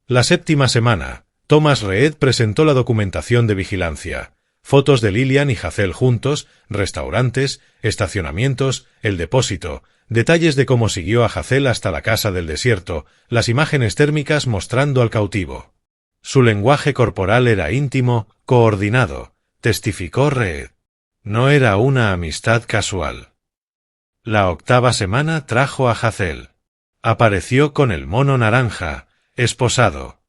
La séptima semana, Thomas Reed presentó la documentación de vigilancia, fotos de Lillian y Hazel juntos, restaurantes, estacionamientos, el depósito, detalles de cómo siguió a Hazel hasta la casa del desierto, las imágenes térmicas mostrando al cautivo. Su lenguaje corporal era íntimo, coordinado, testificó Reed. No era una amistad casual. La octava semana trajo a Hazel. Apareció con el mono naranja, esposado.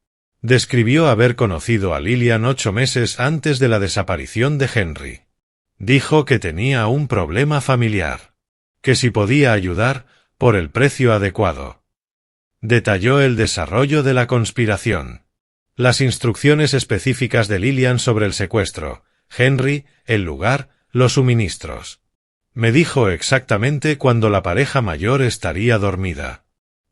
Describió haber conocido a Lillian 8 meses antes de la desaparición de Henry. Dijo que tenía un problema familiar. Que si podía ayudar, por el precio adecuado. Detalló el desarrollo de la conspiración. Las instrucciones específicas de Lillian sobre el secuestro, Henry, el lugar, los suministros. Me dijo exactamente cuándo la pareja mayor estaría dormida.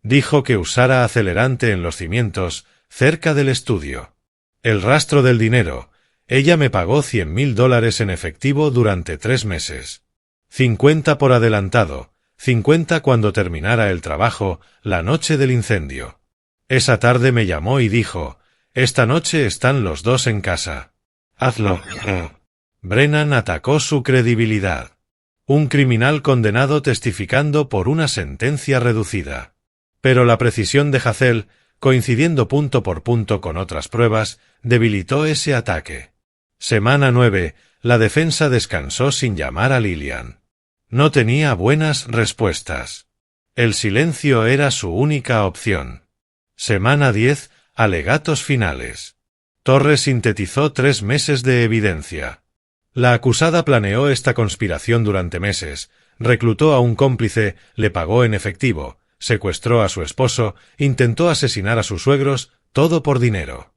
Dijo que usara acelerante en los cimientos, cerca del estudio. El rastro del dinero. Ella me pagó $100,000 en efectivo durante 3 meses. 50 por adelantado, 50 cuando terminara el trabajo, la noche del incendio. Esa tarde me llamó y dijo, «Esta noche están los dos en casa. Hazlo». Brennan atacó su credibilidad. Un criminal condenado testificando por una sentencia reducida. Pero la precisión de Hazel, coincidiendo punto por punto con otras pruebas, debilitó ese ataque. Semana 9, la defensa descansó sin llamar a Lillian. No tenía buenas respuestas. El silencio era su única opción. Semana 10, alegatos finales. Torres sintetizó 3 meses de evidencia. La acusada planeó esta conspiración durante meses, reclutó a un cómplice, le pagó en efectivo, secuestró a su esposo, intentó asesinar a sus suegros, todo por dinero.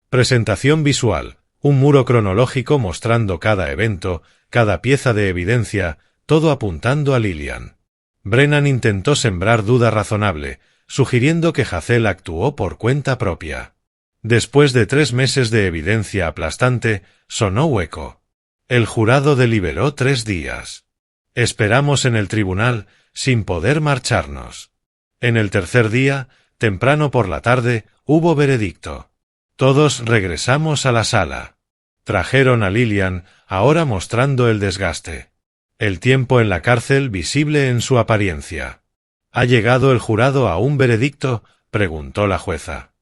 Presentación visual. Un muro cronológico mostrando cada evento, cada pieza de evidencia, todo apuntando a Lillian. Brennan intentó sembrar duda razonable, sugiriendo que Hazel actuó por cuenta propia. Después de 3 meses de evidencia aplastante, sonó hueco. El jurado deliberó 3 días. Esperamos en el tribunal, sin poder marcharnos. En el tercer día, temprano por la tarde, hubo veredicto. Todos regresamos a la sala. Trajeron a Lillian, ahora mostrando el desgaste. El tiempo en la cárcel visible en su apariencia. ¿Ha llegado el jurado a un veredicto?, preguntó la jueza.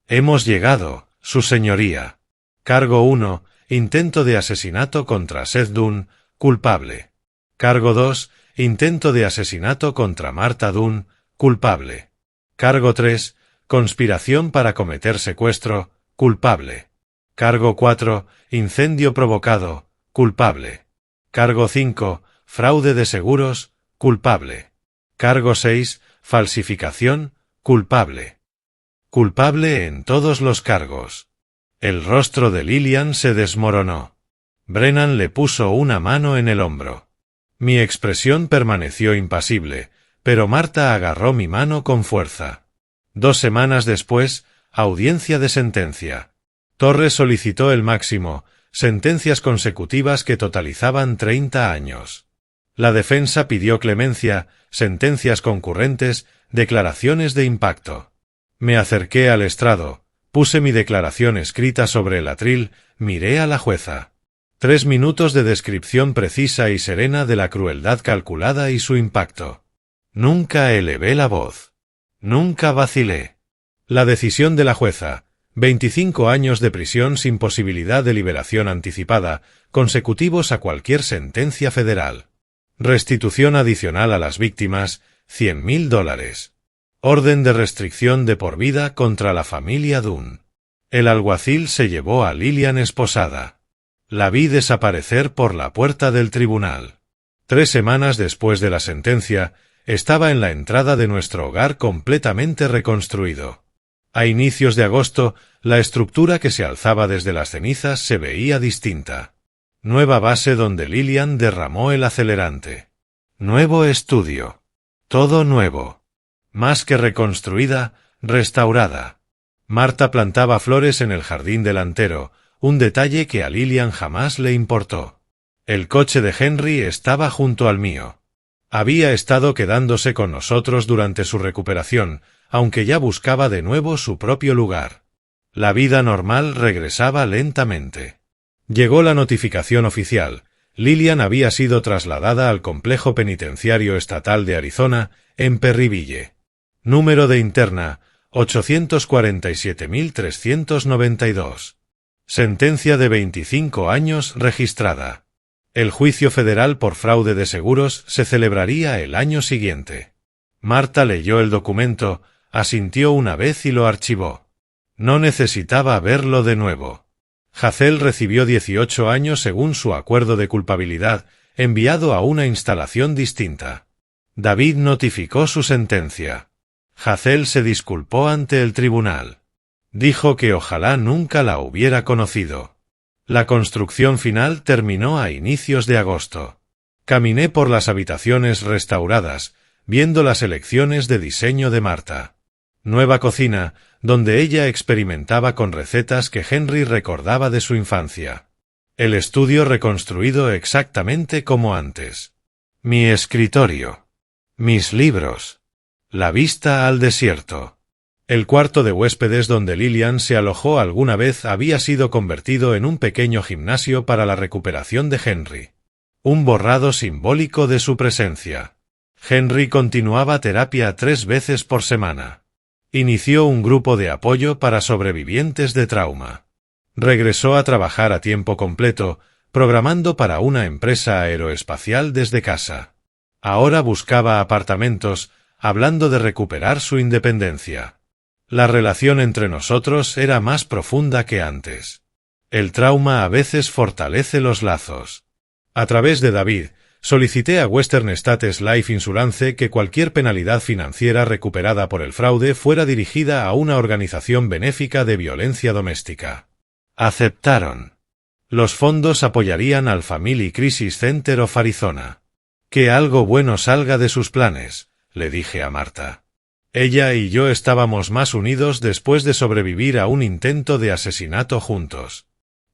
Hemos llegado, su señoría. Cargo 1, intento de asesinato contra Seth Dunn, culpable. Cargo 2, intento de asesinato contra Martha Dunn, culpable. Cargo 3, conspiración para cometer secuestro, culpable. Cargo 4, incendio provocado, culpable. Cargo 5, fraude de seguros, culpable. Cargo 6, falsificación, culpable. Culpable en todos los cargos. El rostro de Lillian se desmoronó. Brennan le puso una mano en el hombro. Mi expresión permaneció impasible, pero Martha agarró mi mano con fuerza. 2 semanas después, audiencia de sentencia. Torres solicitó el máximo, sentencias consecutivas que totalizaban 30 años. La defensa pidió clemencia, sentencias concurrentes, declaraciones de impacto. Me acerqué al estrado, puse mi declaración escrita sobre el atril, miré a la jueza. 3 minutos de descripción precisa y serena de la crueldad calculada y su impacto. Nunca elevé la voz. Nunca vacilé. La decisión de la jueza: 25 años de prisión sin posibilidad de liberación anticipada, consecutivos a cualquier sentencia federal. Restitución adicional a las víctimas, $100.000. Orden de restricción de por vida contra la familia Dunn. El alguacil se llevó a Lillian esposada. La vi desaparecer por la puerta del tribunal. 3 semanas después de la sentencia, estaba en la entrada de nuestro hogar completamente reconstruido. A inicios de agosto, la estructura que se alzaba desde las cenizas se veía distinta. Nueva base donde Lillian derramó el acelerante. Nuevo estudio. Todo nuevo. Más que reconstruida, restaurada. Martha plantaba flores en el jardín delantero, un detalle que a Lillian jamás le importó. El coche de Henry estaba junto al mío. Había estado quedándose con nosotros durante su recuperación, aunque ya buscaba de nuevo su propio lugar. La vida normal regresaba lentamente. Llegó la notificación oficial. Lillian había sido trasladada al complejo penitenciario estatal de Arizona, en Perryville. Número de interna, 847.392. Sentencia de 25 años registrada. El juicio federal por fraude de seguros se celebraría el año siguiente. Martha leyó el documento, asintió una vez y lo archivó. No necesitaba verlo de nuevo. Hazel recibió 18 años según su acuerdo de culpabilidad, enviado a una instalación distinta. David notificó su sentencia. Hazel se disculpó ante el tribunal. Dijo que ojalá nunca la hubiera conocido. La construcción final terminó a inicios de agosto. Caminé por las habitaciones restauradas, viendo las elecciones de diseño de Martha. Nueva cocina, donde ella experimentaba con recetas que Henry recordaba de su infancia. El estudio reconstruido exactamente como antes. Mi escritorio. Mis libros. La vista al desierto. El cuarto de huéspedes donde Lillian se alojó alguna vez había sido convertido en un pequeño gimnasio para la recuperación de Henry. Un borrado simbólico de su presencia. Henry continuaba terapia 3 veces por semana. Inició un grupo de apoyo para sobrevivientes de trauma. Regresó a trabajar a tiempo completo, programando para una empresa aeroespacial desde casa. Ahora buscaba apartamentos, hablando de recuperar su independencia. La relación entre nosotros era más profunda que antes. El trauma a veces fortalece los lazos. A través de David, solicité a Western States Life Insurance que cualquier penalidad financiera recuperada por el fraude fuera dirigida a una organización benéfica de violencia doméstica. Aceptaron. Los fondos apoyarían al Family Crisis Center of Arizona. Que algo bueno salga de sus planes, le dije a Marta. Ella y yo estábamos más unidos después de sobrevivir a un intento de asesinato juntos.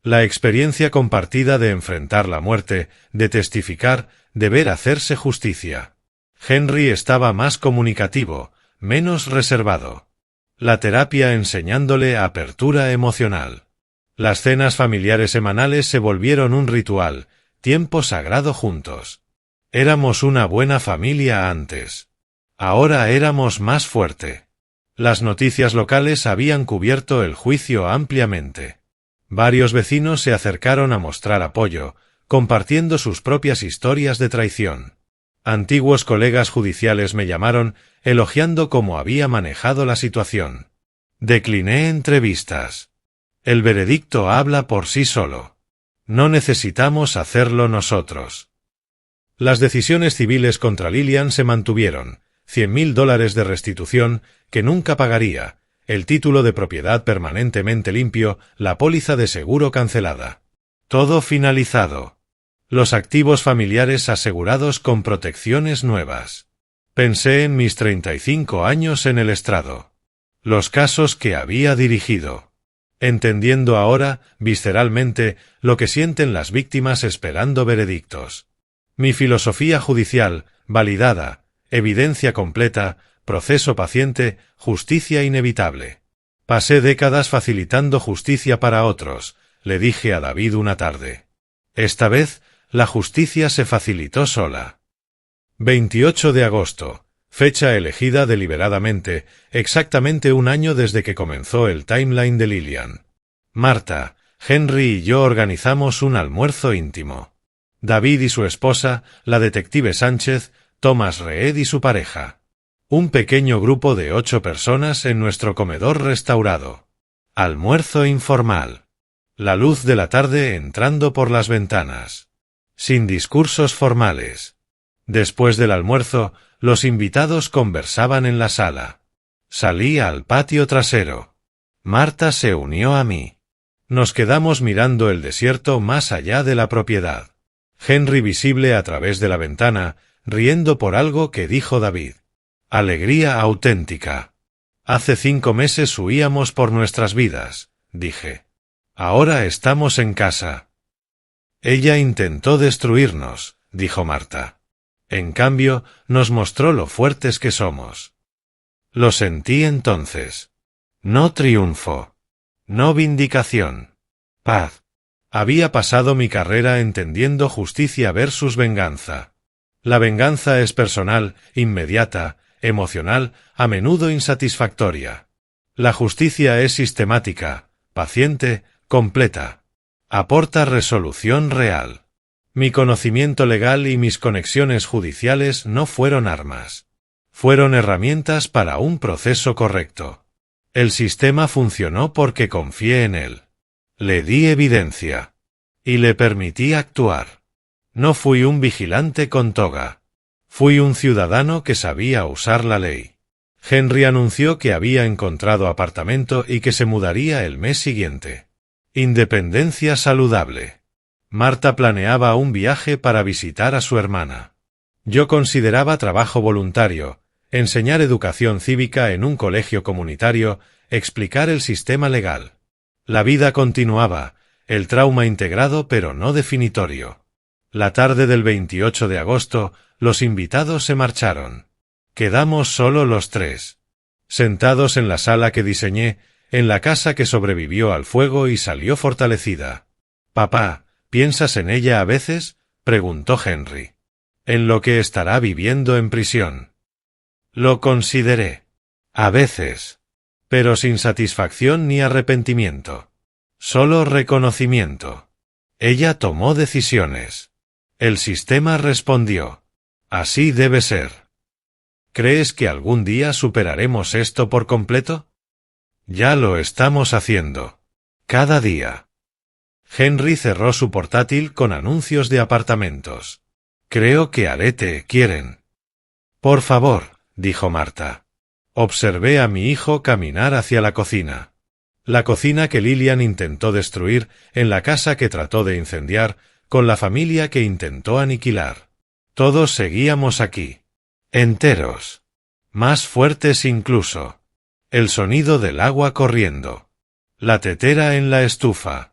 La experiencia compartida de enfrentar la muerte, de testificar, de ver hacerse justicia. Henry estaba más comunicativo, menos reservado. La terapia enseñándole apertura emocional. Las cenas familiares semanales se volvieron un ritual, tiempo sagrado juntos. Éramos una buena familia antes. Ahora éramos más fuerte. Las noticias locales habían cubierto el juicio ampliamente. Varios vecinos se acercaron a mostrar apoyo, compartiendo sus propias historias de traición. Antiguos colegas judiciales me llamaron, elogiando cómo había manejado la situación. Decliné entrevistas. El veredicto habla por sí solo. No necesitamos hacerlo nosotros. Las decisiones civiles contra Lillian se mantuvieron, $100,000 de restitución, que nunca pagaría, el título de propiedad permanentemente limpio, la póliza de seguro cancelada. Todo finalizado. Los activos familiares asegurados con protecciones nuevas. Pensé en mis 35 años en el estrado. Los casos que había dirigido. Entendiendo ahora, visceralmente, lo que sienten las víctimas esperando veredictos. Mi filosofía judicial, validada, evidencia completa, proceso paciente, justicia inevitable. Pasé décadas facilitando justicia para otros, le dije a David una tarde. Esta vez, la justicia se facilitó sola. 28 de agosto, fecha elegida deliberadamente, exactamente un año desde que comenzó el timeline de Lillian. Marta, Henry y yo organizamos un almuerzo íntimo. David y su esposa, la detective Sánchez, Thomas Reed y su pareja. Un pequeño grupo de 8 personas en nuestro comedor restaurado. Almuerzo informal. La luz de la tarde entrando por las ventanas. Sin discursos formales. Después del almuerzo, los invitados conversaban en la sala. Salí al patio trasero. Marta se unió a mí. Nos quedamos mirando el desierto más allá de la propiedad. Henry visible a través de la ventana, riendo por algo que dijo David. Alegría auténtica. Hace 5 meses huíamos por nuestras vidas, dije. Ahora estamos en casa. Ella intentó destruirnos, dijo Marta. En cambio, nos mostró lo fuertes que somos. Lo sentí entonces. No triunfo. No vindicación. Paz. Había pasado mi carrera entendiendo justicia versus venganza. La venganza es personal, inmediata, emocional, a menudo insatisfactoria. La justicia es sistemática, paciente, completa. Aporta resolución real. Mi conocimiento legal y mis conexiones judiciales no fueron armas. Fueron herramientas para un proceso correcto. El sistema funcionó porque confié en él. Le di evidencia. Y le permití actuar. No fui un vigilante con toga. Fui un ciudadano que sabía usar la ley. Henry anunció que había encontrado apartamento y que se mudaría el mes siguiente. Independencia saludable. Marta planeaba un viaje para visitar a su hermana. Yo consideraba trabajo voluntario, enseñar educación cívica en un colegio comunitario, explicar el sistema legal. La vida continuaba, el trauma integrado pero no definitorio. La tarde del 28 de agosto, los invitados se marcharon. Quedamos solo los 3. Sentados en la sala que diseñé, en la casa que sobrevivió al fuego y salió fortalecida. «Papá, ¿piensas en ella a veces?», preguntó Henry. «En lo que estará viviendo en prisión». Lo consideré. A veces. Pero sin satisfacción ni arrepentimiento. Solo reconocimiento. Ella tomó decisiones. El sistema respondió. Así debe ser. ¿Crees que algún día superaremos esto por completo? Ya lo estamos haciendo. Cada día. Henry cerró su portátil con anuncios de apartamentos. Creo que Arete quieren. Por favor, dijo Marta. Observé a mi hijo caminar hacia la cocina. La cocina que Lillian intentó destruir, en la casa que trató de incendiar, con la familia que intentó aniquilar. Todos seguíamos aquí. Enteros. Más fuertes incluso. El sonido del agua corriendo. La tetera en la estufa.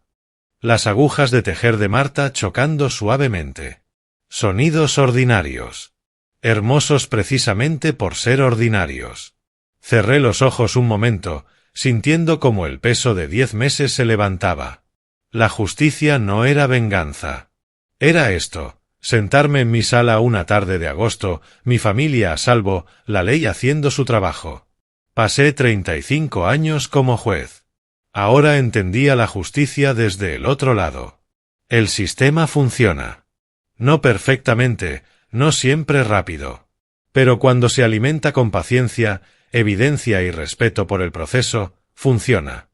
Las agujas de tejer de Marta chocando suavemente. Sonidos ordinarios. Hermosos precisamente por ser ordinarios. Cerré los ojos un momento, sintiendo como el peso de 10 meses se levantaba. La justicia no era venganza. Era esto, sentarme en mi sala una tarde de agosto, mi familia a salvo, la ley haciendo su trabajo. Pasé 35 años como juez. Ahora entendía la justicia desde el otro lado. El sistema funciona. No perfectamente, no siempre rápido. Pero cuando se alimenta con paciencia, evidencia y respeto por el proceso, funciona.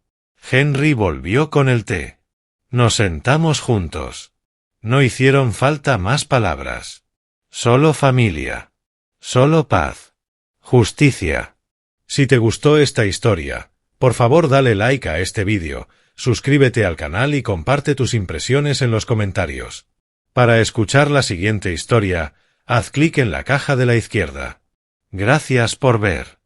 Henry volvió con el té. Nos sentamos juntos. No hicieron falta más palabras. Solo familia. Solo paz. Justicia. Si te gustó esta historia, por favor dale like a este vídeo, suscríbete al canal y comparte tus impresiones en los comentarios. Para escuchar la siguiente historia, haz clic en la caja de la izquierda. Gracias por ver.